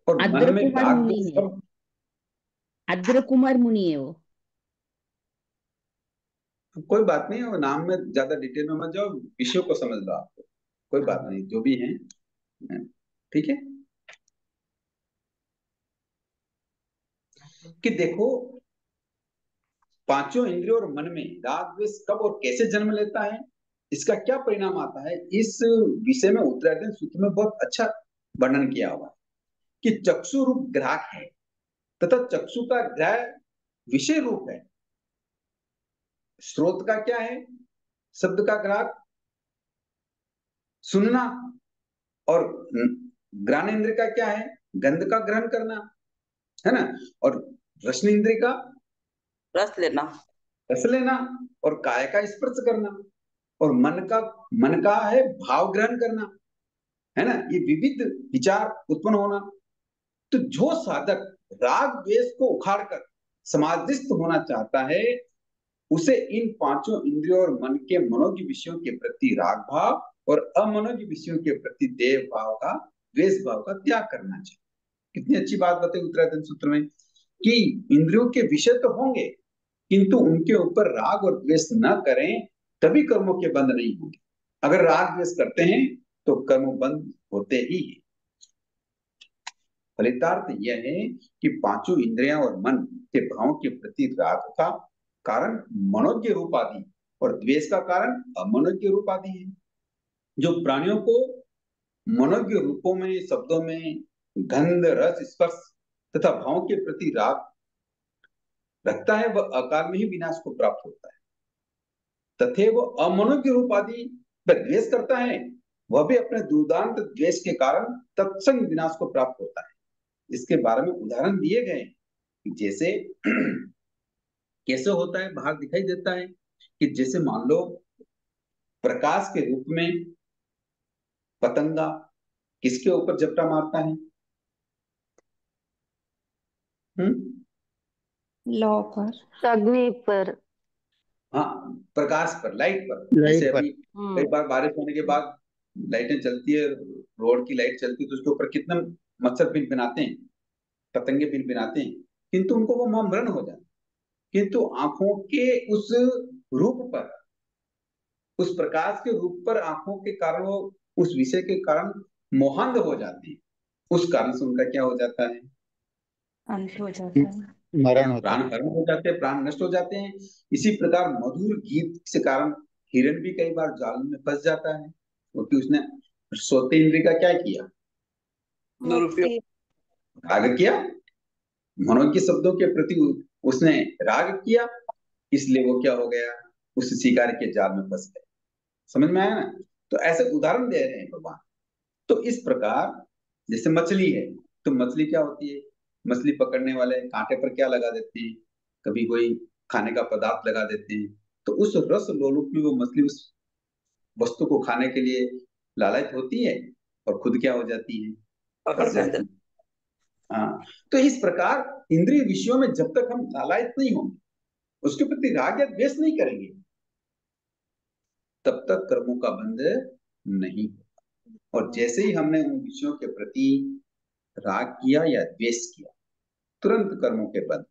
और मन में कुमार राग मुनी द्वेष है, आद्र कुमार मुनि है वो। कोई बात नहीं, वो नाम में ज्यादा डिटेल में मत जाओ, विषय को समझ लो आप, कोई बात नहीं, जो भी है ठीक है। कि देखो पांचों इंद्रियों और मन में राग द्वेष कब और कैसे जन्म लेता है, इसका क्या परिणाम आता है, इस विषय में उत्तरायण सूत्र में बहुत अच्छा वर्णन किया हुआ है कि चक्षु रूप ग्राहक है तथा चक्षु का ग्राह विषय रूप है। स्रोत का क्या है, शब्द का ग्राहक सुनना, और ग्राणेन्द्र का क्या है, गंध का ग्रहण करना, है ना, और रसनेन्द्र का रस लेना और काय का स्पर्श करना, और मन का है भाव ग्रहण करना, है ना, ये विविध विचार उत्पन्न होना। तो जो साधक राग द्वेष को उखाड़कर समाधिस्थ होना चाहता है उसे इन पांचों इंद्रियों और मन के मनोज्ञ विषयों के प्रति राग भाव और अमनोज्ञ विषयों के प्रति देव भाव का द्वेष भाव का त्याग करना चाहिए। कितनी अच्छी बात बताई उत्तरायण सूत्र में कि इंद्रियों के विषय तो होंगे किंतु उनके ऊपर राग और द्वेष न करें तभी कर्मों के बंध नहीं होंगे। अगर राग द्वेष करते हैं तो कर्म बंध होते ही है। फलितार्थ यह है कि पांचों इंद्रियां और मन के भावों के प्रति राग का कारण मनोज्ञ रूप आदि और द्वेष का कारण अमनोज्ञ रूप आदि है। जो प्राणियों को मनोज्ञ रूपों में, शब्दों में, गंध, रस, स्पर्श तथा भावों के प्रति राग रखता है वह अकाल में ही विनाश को प्राप्त होता है, तथे वह अमनोज्ञ रूप आदि पर द्वेष करता है वह भी अपने दुर्दांत द्वेष के कारण तत्संग विनाश को प्राप्त होता है। इसके बारे में उदाहरण दिए गए, जैसे कैसे होता है, बाहर दिखाई देता है कि जैसे मान लो प्रकाश के रूप में पतंगा किसके ऊपर झपटा मारता है, लौ पर, अग्नि पर, हाँ प्रकाश पर, लाइट पर। लाइट जैसे पर। अभी कई बार बारिश होने के बाद लाइटें चलती है, रोड की लाइट चलती है तो उसके ऊपर कितने मच्छर पिनपिनाते हैं, पतंगे पिनपिनाते हैं, किंतु उनको वो मरण हो जाते, किंतु आंखों के उस रूप पर, उस प्रकाश के रूप पर आंखों के कारण वो उस विषय के कारण मोहांध हो जाते हैं, उस कारण से उनका क्या हो जाता है, अंत हो जाता है, मरण होता प्राण हरण हो जाते हैं, प्राण नष्ट हो जाते हैं। इसी प्रकार मधुर गीत के कारण हिरण भी कई बार जाल में फंस जाता है क्योंकि उसने सोते इंद्रिय का क्या किया, राग किया, मनोज्ञ शब्दों के प्रति उसने राग किया, इसलिए वो क्या हो गया, उस शिकार के जाल में फंस गया। समझ में आया ना? तो ऐसे उदाहरण दे रहे हैं भगवान। तो इस प्रकार जैसे मछली है, तो मछली क्या होती है, मछली पकड़ने वाले कांटे पर क्या लगा देते हैं, कभी कोई खाने का पदार्थ लगा देते हैं, तो उस रस लोलुप में वो मछली उस वस्तु को खाने के लिए लालच होती है और खुद क्या हो जाती है, पकड़ फंस में जाती है। हाँ, तो इस प्रकार इंद्रिय विषयों में जब तक हम लालायित नहीं होंगे, उसके प्रति राग या द्वेष नहीं करेंगे, तब तक कर्मों का बंध नहीं होगा। और जैसे ही हमने उन विषयों के प्रति राग किया या द्वेष किया, तुरंत कर्मों के बंध।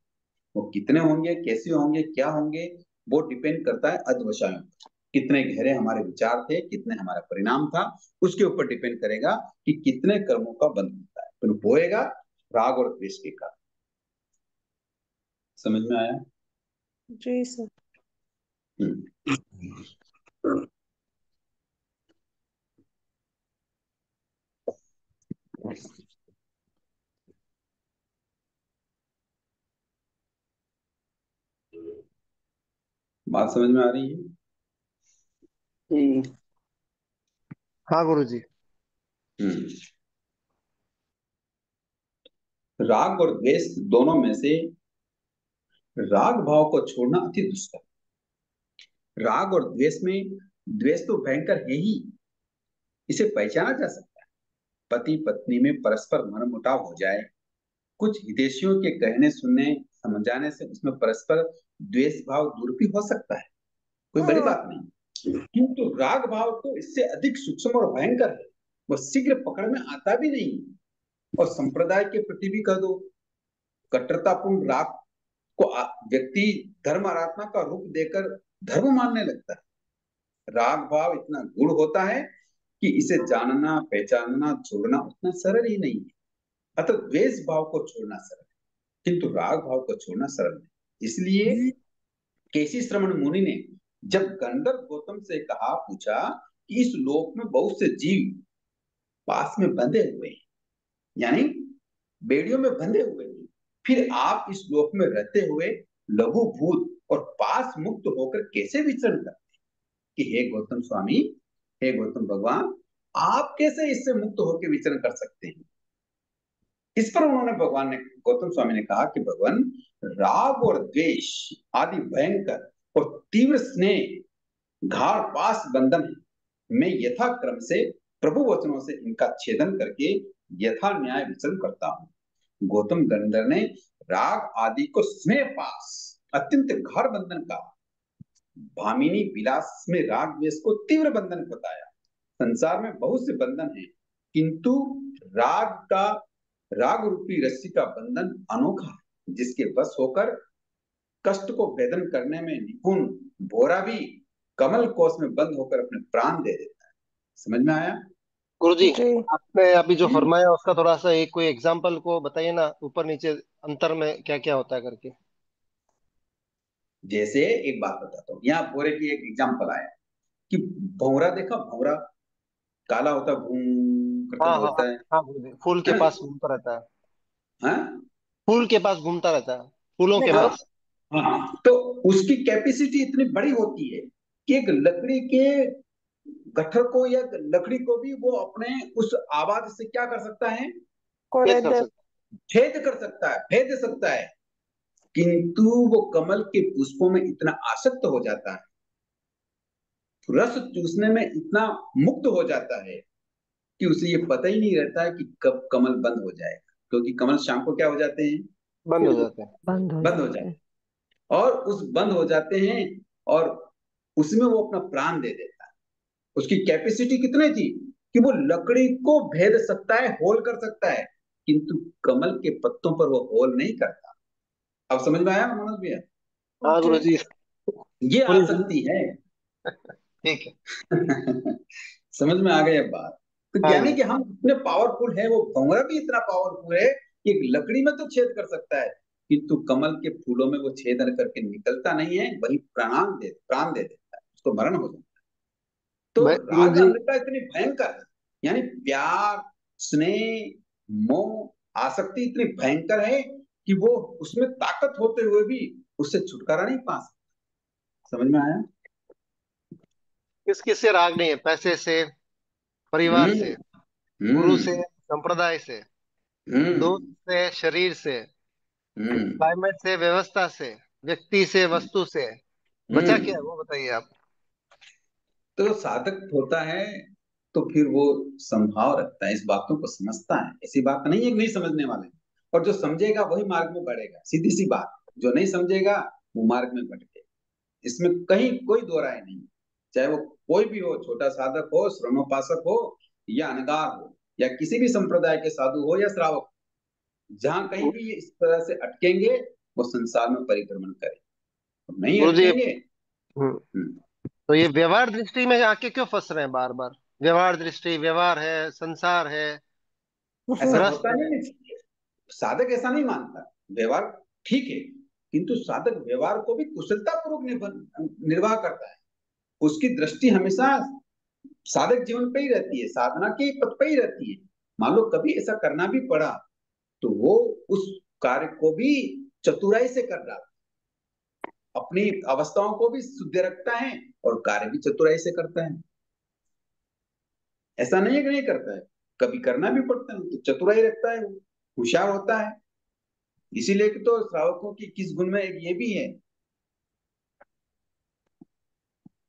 वो कितने होंगे, कैसे होंगे, क्या होंगे, वो डिपेंड करता है अध्यवसायों पर। कितने गहरे हमारे विचार थे, कितने हमारा परिणाम था, उसके ऊपर डिपेंड करेगा कि कितने कर्मों का बंध होता है, तो होएगा राग और द्वेष के कारण। समझ में आया? जी सर। बात समझ में आ रही है? हाँ गुरुजी। राग और द्वेष दोनों में से राग भाव को छोड़ना अति दुष्कर। राग और द्वेष में, द्वेष तो भयंकर है ही, इसे पहचाना जा सकता है। पति पत्नी में परस्पर मनमुटाव हो जाए, कुछ हितैषियों के कहने सुनने समझाने से उसमें परस्पर द्वेष भाव दूर भी हो सकता है, कोई बड़ी बात नहीं। किंतु राग भाव तो इससे अधिक सूक्ष्म और भयंकर है, वह शीघ्र पकड़ में आता भी नहीं। और संप्रदाय के प्रति भी कह दो, कट्टरतापूर्ण राग को व्यक्ति धर्म आराधना का रूप देकर धर्म मानने लगता है। राग भाव इतना गूढ़ होता है कि इसे जानना, पहचानना, छोड़ना उतना सरल ही नहीं है। अतः द्वेष भाव को छोड़ना सरल है, किंतु राग भाव को छोड़ना सरल नहीं। इसलिए केसी श्रमण मुनि ने जब गंधर्व गौतम से कहा, पूछा कि इस लोक में बहुत से जीव पास में बंधे हुए हैं, यानी बेड़ियों में बंधे हुए हैं, फिर आप इस लोक में रहते हुए लघु भूत और पास मुक्त होकर कैसे विचरण करते हैं? कि हे गौतम स्वामी, हे गौतम भगवान, आप कैसे इससे मुक्त होकर विचरण कर सकते हैं? इस पर उन्होंने भगवान ने, गौतम स्वामी ने कहा कि भगवान, राग और द्वेष आदि भयंकर और तीव्र स्नेह घाड़ पास बंधन है। मैं यथा क्रम से प्रभु वचनों से इनका छेदन करके यथा न्याय विचरण करता हूं। गौतम गंधर्व ने राग आदि को स्नेह पास अत्यंत घाड़ बंधन का, भामिनी विलास में राग द्वेष को तीव्र बंधन बताया। संसार में बहुत से बंधन हैं, किंतु राग रूपी रस्सी का बंधन अनोखा है, जिसके बस होकर कष्ट को भेदन करने में निपुण भोरा भी कमल कोष में बंद होकर अपने प्राण दे देता है। समझ में आया? गुरुजी, जी। आपने अभी जो फरमाया उसका थोड़ा सा एक कोई एग्जांपल को बताइए ना, ऊपर नीचे अंतर में क्या क्या होता है करके। जैसे एक बात बताता हूँ, यहाँ भोरे की एक एग्जाम्पल आया कि भौरा देखा, भौरा काला होता है, भूं करके हाँ हाँ बोलता है हाँ गुरुजी, फूल के है ना? पास घूमता रहता है। हाँ फूल के पास घूमता रहता है, फूलों के हाँ पास। हाँ, तो उसकी कैपेसिटी इतनी बड़ी होती है कि एक लकड़ी के गट्ठर को या लकड़ी को भी वो अपने उस आवाज से क्या कर सकता है, भेद कर सकता भेद कर सकता है, भेद सकता है। किंतु वो कमल के पुष्पों में इतना आसक्त हो जाता है, रस चूसने में इतना मुक्त हो जाता है कि उसे ये पता ही नहीं रहता है कि कब कमल बंद हो जाएगा, क्योंकि कमल शाम को क्या हो जाते हैं, बंद हो जाते हैं। बंद हो बंद हो जाते जाते हैं। हैं। और उस बंद हो जाते हैं और उसमें वो अपना प्राण दे देता है। उसकी कैपेसिटी कितनी थी कि वो लकड़ी को भेद सकता है, होल कर सकता है, किंतु कमल के पत्तों पर वो होल नहीं करता। अब समझ में आया मनोज भैया? हाँ गुरुजी, ये पूरी आसक्ति है। ठीक है। समझ में आ गई अब बात? तो हाँ यानी गुरु। कि हम इतने पावरफुल है, वो भंवरा भी इतना पावरफुल है कि एक लकड़ी में तो छेद कर सकता है, किंतु कमल के फूलों में वो छेदन करके निकलता नहीं है, वही प्राण दे देता है, उसको मरण हो जाता है। तो राग गुरुजी, अंधता इतनी भयंकर है, यानी प्यार, स्नेह, मोह, आसक्ति इतनी भयंकर है कि वो उसमें ताकत होते हुए भी उससे छुटकारा नहीं पा सकता। समझ में आया? किस किस से राग नहीं है? पैसे से, परिवार हम्म से, गुरु से, हम्म संप्रदाय से, हम्म दोस्त से, शरीर से, हम्म क्लाइमेट से, व्यवस्था से, व्यक्ति से, वस्तु से, बचा क्या है हम्म वो बताइए आप। तो साधक होता है तो फिर वो संभाव रखता है, इस बातों को समझता है। ऐसी बात नहीं है कि नहीं समझने वाले, और जो समझेगा वही मार्ग में बढ़ेगा, सीधी सी बात। जो नहीं समझेगा वो मार्ग में भटकेगा, इसमें कहीं कोई दो राय नहीं। चाहे वो कोई भी हो, छोटा साधक हो, श्रवणोपासक हो, या अनगार हो, या किसी भी संप्रदाय के साधु हो या श्रावक, जहां कहीं भी ये इस तरह से अटकेंगे वो संसार में परिक्रमण करें, नहीं गुरु जी, अटकेंगे। हम्म, तो ये व्यवहार दृष्टि में आके क्यों फंस रहे हैं बार बार। व्यवहार दृष्टि, व्यवहार है, संसार है, ऐसा ग्रस्त होता है। नहीं है। साधक ऐसा नहीं मानता, व्यवहार ठीक है, किंतु साधक व्यवहार को भी कुशलता पूर्वक निर्वाह करता है। उसकी दृष्टि हमेशा साधक जीवन पे ही रहती है, साधना के पथ पे ही रहती है। मान लो कभी ऐसा करना भी पड़ा तो वो उस कार्य को भी चतुराई से कर रहा है, अपनी अवस्थाओं को भी शुद्ध रखता है और कार्य भी चतुराई से करता है। ऐसा नहीं है कि नहीं करता है, कभी करना भी पड़ता है तो चतुराई रखता है, वो होशियार होता है। इसीलिए कि तो श्रावकों की किस गुण में एक ये भी है।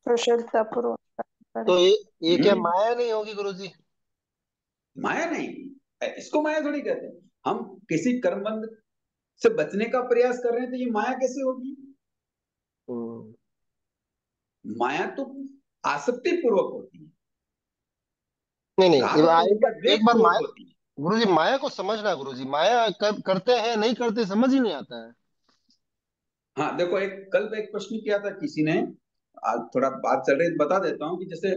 कुशलता पूर्वक तो ये क्या हम्म माया नहीं होगी गुरु जी। माया नहीं, इसको माया थोड़ी कहते हैं। हम किसी कर्मबंध से बचने का प्रयास कर रहे हैं तो ये माया कैसे होगी। हम्म। माया तो आसक्ति पूर्वक होती है, नहीं नहीं, राग तो एक या बार, द्वेष पूर्वक माया, होती है। गुरु जी माया को समझना, गुरु जी माया करते हैं नहीं करते समझ ही नहीं आता है। हाँ देखो, कल एक प्रश्न किया था किसी ने, आज थोड़ा बात चल रही है तो बता देता हूँ कि जैसे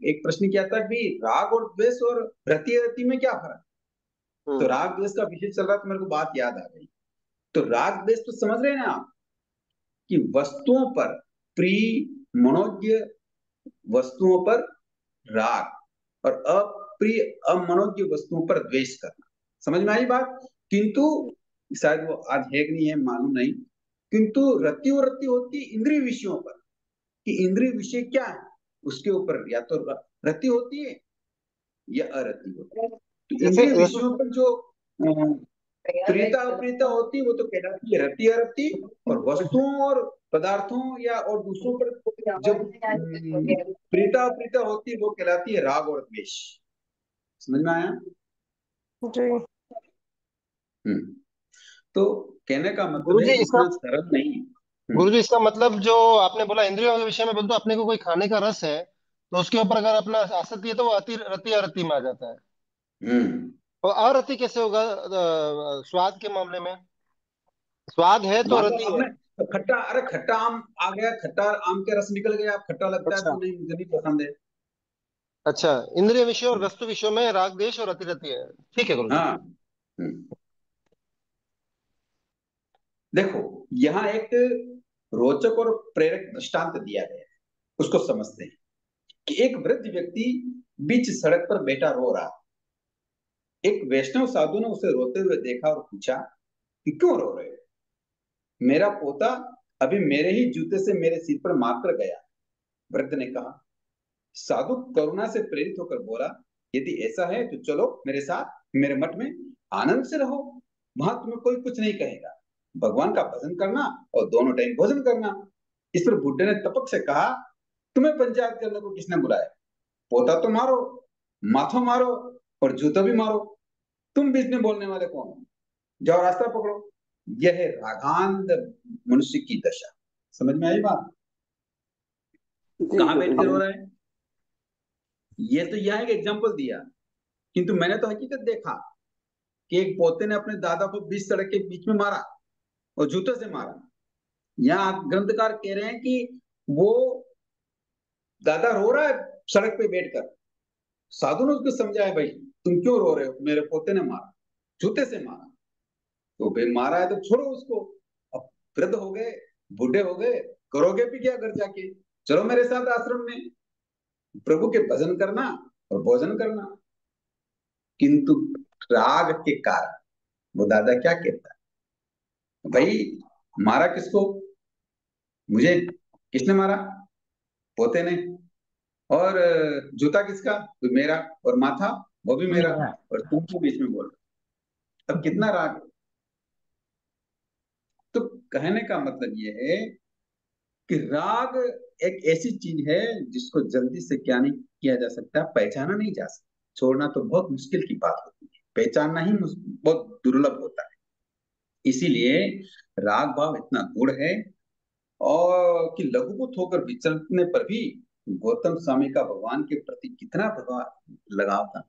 एक प्रश्न किया था कि राग और द्वेष और रति रति में क्या फर्क। तो हम्म। राग द्वेष का विषय चल रहा तो मेरे को बात याद आ गई। तो राग द्वेष तो समझ रहे हैं ना आप, कि वस्तुओं पर प्रिय मनोज्ञ वस्तुओं पर राग और अप्रिय अमनोज्ञ वस्तुओं पर द्वेष करना। समझ में आई बात। किंतु शायद वो आज है कि नहीं है मालूम नहीं, किंतु रति और रति होती इंद्रिय विषयों पर, कि इंद्रिय विषय क्या है उसके ऊपर या तो रति होती है या अरति होती है। तो जैसे इंद्रिय जैसे विषयों पर जो प्रियता अप्रियता होती है वो तो कहलाती है रति अरति। और वस्तुओं और पदार्थों या और दूसरों पर जब प्रीता अप्रीता होती है वो कहलाती है राग और द्वेष। समझ में आया। जी। हम्म तो कहने का मतलब गुरु है जी कि इसका, इतना सरल नहीं है। गुरु जी इसका मतलब जो आपने बोला इंद्रियों के विषय में, बोलते अपने को कोई खाने का रस है तो उसके ऊपर अगर अपना आसक्ति है तो वो अति रति अरति में आ जाता है। हम्म और अरति कैसे होगा स्वाद के मामले में। स्वाद है तो मान लो रति है। आपने खट्टा, अरे खट्टा आम आ गया, खट्टा आम के रस निकल गया, आप खट्टा लगता है अच्छा। तो नहीं, मुझे नहीं पसंद है। अच्छा, इंद्रिय विषय और वस्तु विषयों में राग देश और अतिरति है। ठीक है गुरु जी। हाँ। देखो, यहाँ एक रोचक और प्रेरक दृष्टांत दिया गया है, उसको समझते हैं। कि एक वृद्ध व्यक्ति बीच सड़क पर बैठा रो रहा। एक वैष्णव साधु ने उसे रोते हुए देखा और पूछा कि क्यों रो रहे हो। मेरा पोता अभी मेरे ही जूते से मेरे सिर पर मारकर गया, वृद्ध ने कहा। साधु करुणा से प्रेरित होकर बोला, यदि ऐसा है तो चलो मेरे साथ मेरे मठ में, आनंद से रहो, वहां तुम्हें कोई कुछ नहीं कहेगा। भगवान का भजन करना और दोनों टाइम भोजन करना। इस पर बुड्ढे ने तपक से कहा, तुम्हें पंचायत करने को किसने बुलाया। पोता तो मारो, माथो मारो और जूता भी मारो, तुम बीच में बोलने वाले कौन हो। जाओ रास्ता पकड़ो। यह है रागांध मनुष्य की दशा। समझ में आई बात। जी कहाँ बैठ गुरु के रो जी। रहा है, ये तो यहाँ एक एग्जाम्पल दिया, किंतु मैंने तो हकीकत देखा कि एक पोते ने अपने दादा को बीच सड़क के बीच में मारा और जूते से मारा। यहाँ ग्रंथकार कह रहे हैं कि वो दादा रो रहा है सड़क पे बैठकर, साधु ने उसको समझाया, भाई तुम क्यों रो रहे हो, मेरे पोते ने मारा, जूते से मारा। तो भाई मारा है तो छोड़ो उसको, अब वृद्ध हो गए, बूढ़े हो गए, करोगे भी क्या घर जाके, चलो मेरे साथ आश्रम में, प्रभु के भजन करना और भोजन करना। किंतु राग के कारण वो दादा क्या कहता है, भाई मारा किसको, मुझे किसने मारा, पोते ने। और जूता किसका, तो मेरा। और माथा, वो भी मेरा, मेरा। और तुम भी बीच में बोल रहे हो। अब कितना राग है? तो कहने का मतलब ये है कि राग एक ऐसी चीज है जिसको जल्दी से क्या नहीं किया जा सकता, पहचाना नहीं जा सकता। छोड़ना तो बहुत मुश्किल की बात होती है, पहचानना ही बहुत दुर्लभ होता है। इसीलिए राग भाव इतना गूढ़ है, और कि लघुभूत होकर विचरने पर भी गौतम स्वामी का भगवान के प्रति कितना भगवान लगाव था,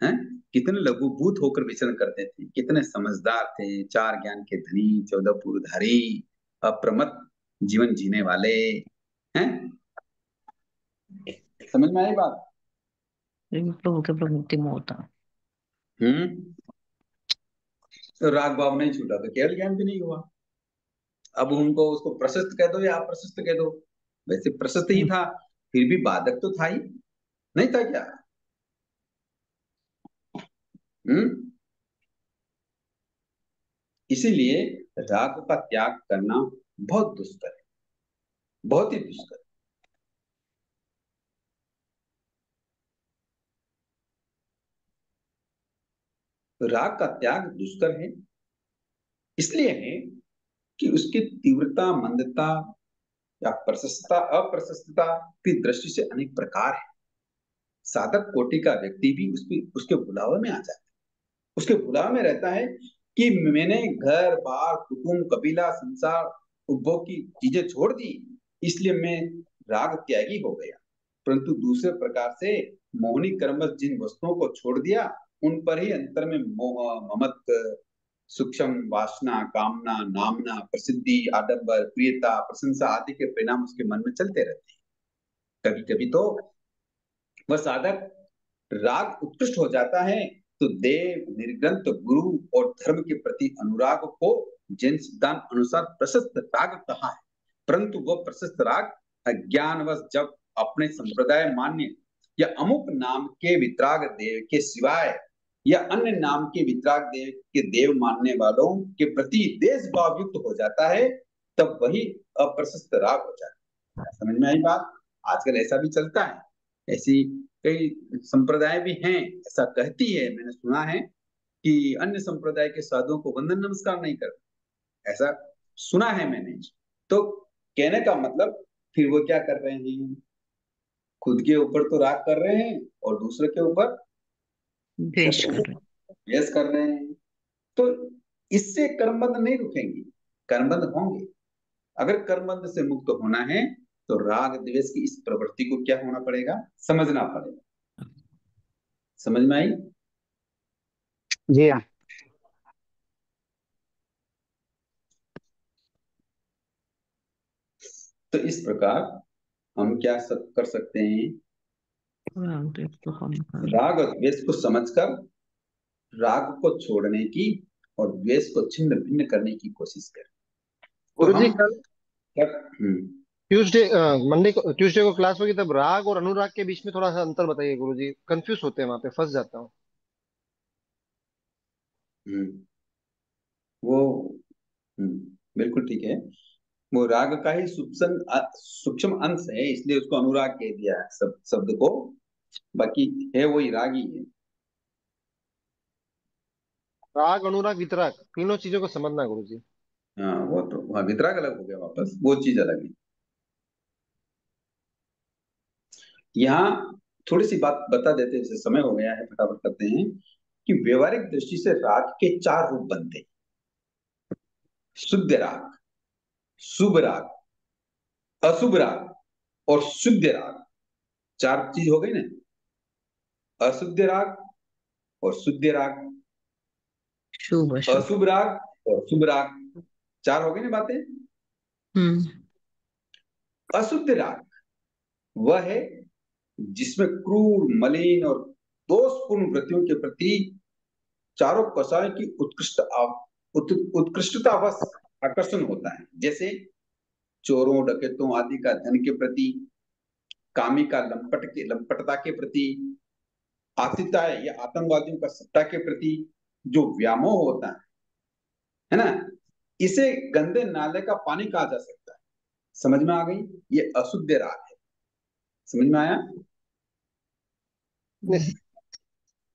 हैं? कितने लघुभूत होकर विचरण करते थे, कितने समझदार थे, चार ज्ञान के धनी, 14 पुरधारी, अप्रमत्त जीवन जीने वाले, हैं? समझ में आई बात? प्रभु के प्रवृत्ति में होता। हम्म। तो राग भाव नहीं छूटा तो केवल ज्ञान भी नहीं हुआ। अब उनको उसको प्रशस्त कह दो या अप्रशस्त कह दो, वैसे प्रशस्त ही था, फिर भी बाधक तो था ही, नहीं था क्या? हम्म। इसीलिए राग का त्याग करना बहुत दुष्कर है, बहुत ही दुष्कर। तो राग का त्याग दुष्कर है, इसलिए है कि उसकी तीव्रता, मंदता या प्रशस्तता, अप्रशस्तता की दृष्टि से अनेक प्रकार है। साधक कोटि का व्यक्ति भी उसके बुलावे में आ जाता है, उसके बुलावे में रहता है कि मैंने घर बार, कुटुंब, कबीला, संसार, उपभोग की चीजें छोड़ दी, इसलिए मैं राग त्यागी हो गया। परंतु दूसरे प्रकार से मोहनी कर्मश जिन वस्तुओं को छोड़ दिया, उन पर ही अंतर में मोह, ममत्व, सूक्ष्म वासना, कामना, नामना, प्रसिद्धि, आडंबर, प्रियता, प्रशंसा आदि के परिणाम उसके मन में चलते रहते हैं। कभी कभी तो वह साधक राग उत्कृष्ट हो जाता है तो देव, निर्ग्रंथ, गुरु और धर्म के प्रति अनुराग को जैन सिद्धांत अनुसार प्रशस्त राग कहा है। परंतु वह प्रशस्त राग अज्ञानवश जब अपने संप्रदाय मान्य या अमुक नाम के वितराग देव के सिवाय या अन्य नाम के वितराग देव के देव मानने वालों के प्रति देश भाव युक्त हो जाता है, तब वही अप्रशस्त राग हो जाता है। समझ में आई बात? आजकल ऐसा भी चलता है, ऐसी कई संप्रदाय भी हैं, ऐसा कहती है, मैंने सुना है कि अन्य संप्रदाय के साधुओं को वंदन नमस्कार नहीं करते, ऐसा सुना है मैंने। तो कहने का मतलब फिर वो क्या कर रहे हैं, खुद के ऊपर तो राग कर रहे हैं और दूसरे के ऊपर द्वेष कर रहे। द्वेष कर रहे हैं। तो इससे कर्मबंध नहीं रुकेंगे, कर्मबंध होंगे। अगर कर्मबंध से मुक्त होना है तो राग द्वेष की इस प्रवृत्ति को क्या होना पड़ेगा, समझना पड़ेगा। समझ में आई? जी हाँ। तो इस प्रकार हम क्या कर सकते हैं, राग और द्वेष को समझकर राग को छोड़ने की और द्वेष को छिन्न भिन्न करने की कोशिश करें। तो गुरुजी हम कल हम्म, ट्यूसडे ट्यूसडे को क्लास होगी, तब राग और अनुराग के बीच में थोड़ा सा अंतर बताइए गुरुजी, कंफ्यूज होते हैं वहां पे, फंस जाता हूँ। वो बिल्कुल ठीक है। वो राग का ही सूक्ष्म अंश है, इसलिए उसको अनुराग कह दिया है शब्द को, बाकी है वही राग ही है। राग, अनुराग, वितराग, तीनों चीजों को समझना गुरुजी। हाँ, वो तो वहाँ वितराग अलग हो गया, वापस वो चीज अलग है। यहाँ थोड़ी सी बात बता देते हैं, जैसे समय हो गया है, फटाफट करते हैं कि व्यवहारिक दृष्टि से राग के 4 रूप बनते हैं। शुद्ध राग, शुभ राग, अशुभ राग और शुद्ध राग। 4 चीज हो गई ना, अशुद्ध राग और शुद्ध राग, शुभ अशुभ। अशुभ राग और शुभ राग, 4 हो गई ना बातें। अशुद्ध राग वह है जिसमें क्रूर, मलिन और दोषपूर्ण वृत्तियों के प्रति चारों कसायों की उत्कृष्टतावश आकर्षण होता है। जैसे चोरों, डकैतों आदि का धन के प्रति, कामी का लंपटता के प्रति, आतिताय या आतंकवादियों का सत्ता के प्रति जो व्यामोह होता है ना, इसे गंदे नाले का पानी कहा जा सकता है। समझ में आ गई? ये अशुद्ध राग है। समझ में आया?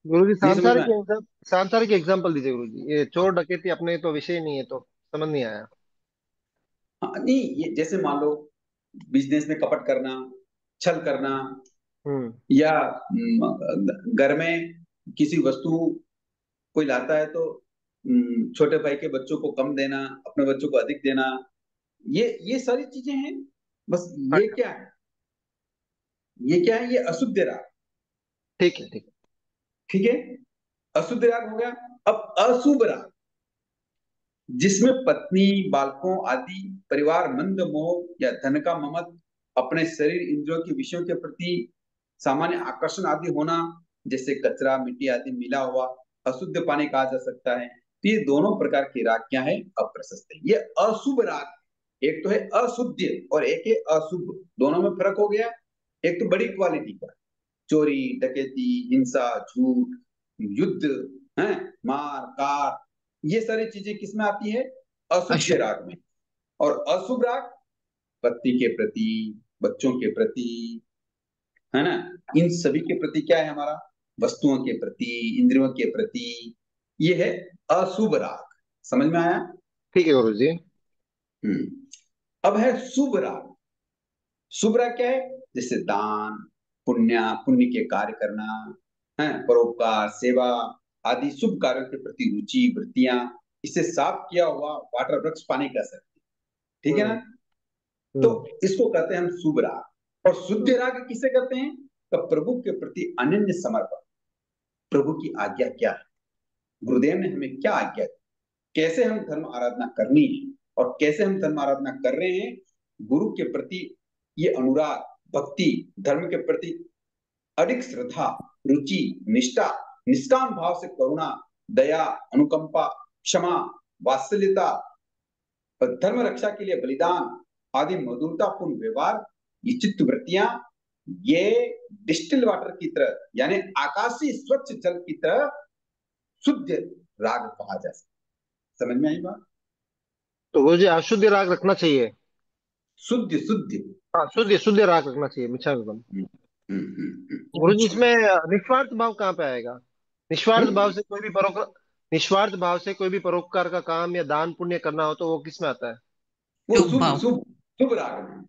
गुरुजी नहीं समझ में आया? सांसारिक एग्जाम्पल दीजिए गुरुजी, ये चोर डकैती अपने तो विषय नहीं है, तो समझ नहीं आया। हाँ, नहीं ये जैसे मान लो बिजनेस में कपट करना, छल करना, हम्म। या घर में किसी वस्तु कोई लाता है तो छोटे भाई के बच्चों को कम देना, अपने बच्चों को अधिक देना, ये सारी चीजें हैं। बस ये अच्छा, क्या है, ये क्या है, ये अशुद्ध राग। ठीक है ठीक है। ठीक है, अशुद्ध राग हो गया। अब अशुभ राग, जिसमें पत्नी, बालकों आदि, परिवार, मंद मोह या धन का ममत, अपने शरीर इंद्रियों के विषयों के प्रति सामान्य आकर्षण आदि होना, जैसे कचरा मिट्टी आदि मिला हुआ अशुद्ध पानी कहा जा सकता है। तो ये दोनों प्रकार के राग क्या है, अप्रशस्त है, ये अशुभ राग है। एक तो है अशुद्ध और एक है अशुभ, दोनों में फर्क हो गया। एक तो बड़ी क्वालिटी का, चोरी डकैती हिंसा झूठ युद्ध है, मार काट, ये सारी चीजें किसमें आती है, अशुद्ध अशुभ। राग में। और अशुभ राग पत्नी के प्रति, बच्चों के प्रति, है ना, इन सभी के प्रति क्या है हमारा, वस्तुओं के प्रति, इंद्रियों के प्रति, ये है अशुभ राग। समझ में आया? ठीक है गुरुजी। अब है शुभ राग। शुभ राग क्या है, जैसे दान, पुण्य के कार्य करना है, परोपकार, सेवा आदि शुभ कार्यों के प्रति रुचि वृत्तियां, इसे साफ किया हुआ वाटर वृक्ष पानी कह सकते हैं। ठीक है ना? हम्म। तो हम्म। इसको कहते हैं हम शुभ राग। और शुद्ध राग किसे कहते हैं, तो प्रभु के प्रति अनन्य समर्पण। प्रभु की आज्ञा क्या है, गुरुदेव ने हमें क्या आज्ञा दी, कैसे हम धर्म आराधना करनी है और कैसे हम धर्म आराधना कर रहे हैं, गुरु के प्रति ये अनुराग, भक्ति, धर्म के प्रति अधिक श्रद्धा, रुचि, निष्ठा, निष्काम भाव से करुणा, दया, अनुकंपा, क्षमा, वात्सल्यता और धर्म रक्षा के लिए बलिदान आदि मधुरतापूर्ण व्यवहार, ये चित्त वृत्तियां, ये डिस्टिल वाटर की तरह यानी आकाशीय स्वच्छ जल की तरह शुद्ध राग कहा जा सकता। समझ में आई बात? तो गुरुजी अशुद्ध राग रखना चाहिए। शुद्ध शुद्ध। हाँ, शुद्ध शुद्ध राग रखना चाहिए, मिच्छा एकदम। गुरुजी अच्छा। इसमें निस्वार्थ भाव कहाँ पे आएगा? निस्वार्थ भाव से कोई भी निस्वार्थ भाव से कोई भी परोपकार का काम या दान पुण्य करना हो तो वो किस में आता है? वो शुभ शुभ भाव। शुभ शुभ राग में,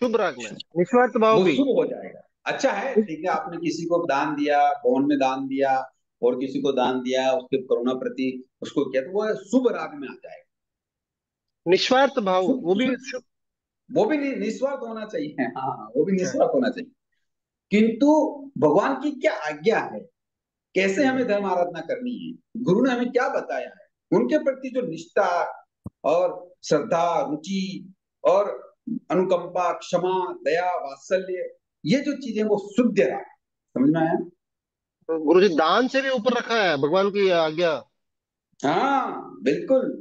शुभ राग में निस्वार्थ भाव वो भी। शुभ हो जाएगा। अच्छा है, ठीक है, आपने किसी को दान दिया, भवन में दान दिया और किसी को दान दिया, उसके करुणा प्रति उसको किया, तो वो शुभ राग में आ जाएगा। निस्वार्थ भाव शुभ वो भी शुभ, शुभ। वो भी निस्वार्थ होना चाहिए, हाँ वो भी है। निस्वार्थ होना चाहिए। किंतु भगवान की क्या आज्ञा है, कैसे हमें धर्म आराधना करनी है, गुरु ने हमें क्या बताया है, उनके प्रति जो निष्ठा और श्रद्धा, रुचि और अनुकंपा, क्षमा, दया, वात्सल्य, ये जो चीजें वो शुद्ध राग। समझ में आया? तो गुरुजी दान से भी ऊपर रखा है भगवान की आज्ञा। हाँ बिल्कुल।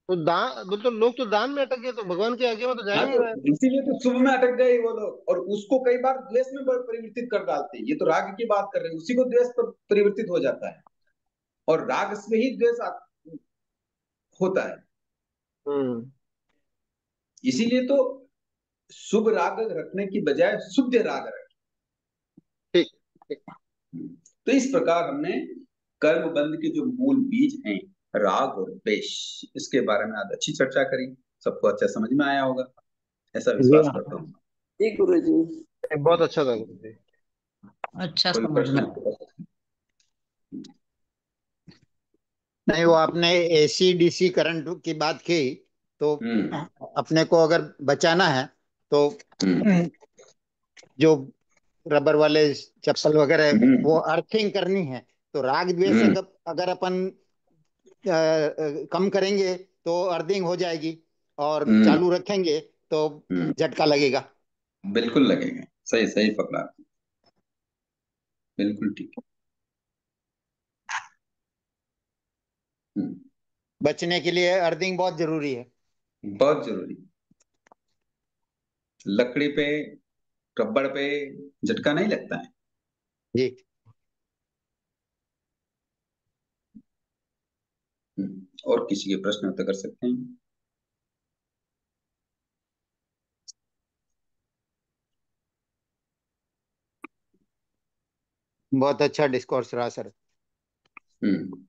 तो दान मतलब लोग तो दान में अटक गए, तो भगवान की आज्ञा में तो जा ही हाँ नहीं तो रहा है। इसीलिए तो शुभ में अटक गए वो लोग, और उसको कई बार द्वेष में परिवर्तित कर डालते हैं। ये तो राग की बात कर रहे हैं, उसी को द्वेष पर परिवर्तित हो जाता है, और राग से ही द्वेष होता है। हम्म। इसीलिए तो शुभ राग रखने की बजाय शुद्ध राग ठीक ठीक। रखें। तो इस प्रकार हमने कर्म बंध के जो मूल बीज हैं, राग और द्वेष, इसके बारे में आज अच्छी चर्चा करी। सबको अच्छा समझ में आया होगा, ऐसा जी विश्वास हाँ। करता हूँ। जी गुरुजी। बहुत अच्छा था गुरुजी। अच्छा कोई समझ प्रश्न में। आपके पास? नहीं, वो आपने एसी डीसी करंट की बात की, तो हम्म अपने को अगर बचाना है तो हम्म जो रबर वाले चप्पल वगैरह हम्म वो अर्थिंग करनी है। तो राग द्वेष हम्म अगर अगर अपन कम करेंगे तो अर्थिंग हो जाएगी, और हम्म चालू रखेंगे तो हम्म, झटका लगेगा। बिल्कुल लगेगा। सही सही पकड़ा आपने। बिल्कुल ठीक। हम्म, बचने के लिए अर्थिंग बहुत जरूरी है। बहुत जरूरी। लकड़ी पे, रबड़ पे झटका नहीं लगता है। जी। और किसी के प्रश्न उत्तर कर सकते हैं? बहुत अच्छा डिस्कोर्स रहा सर। हम्म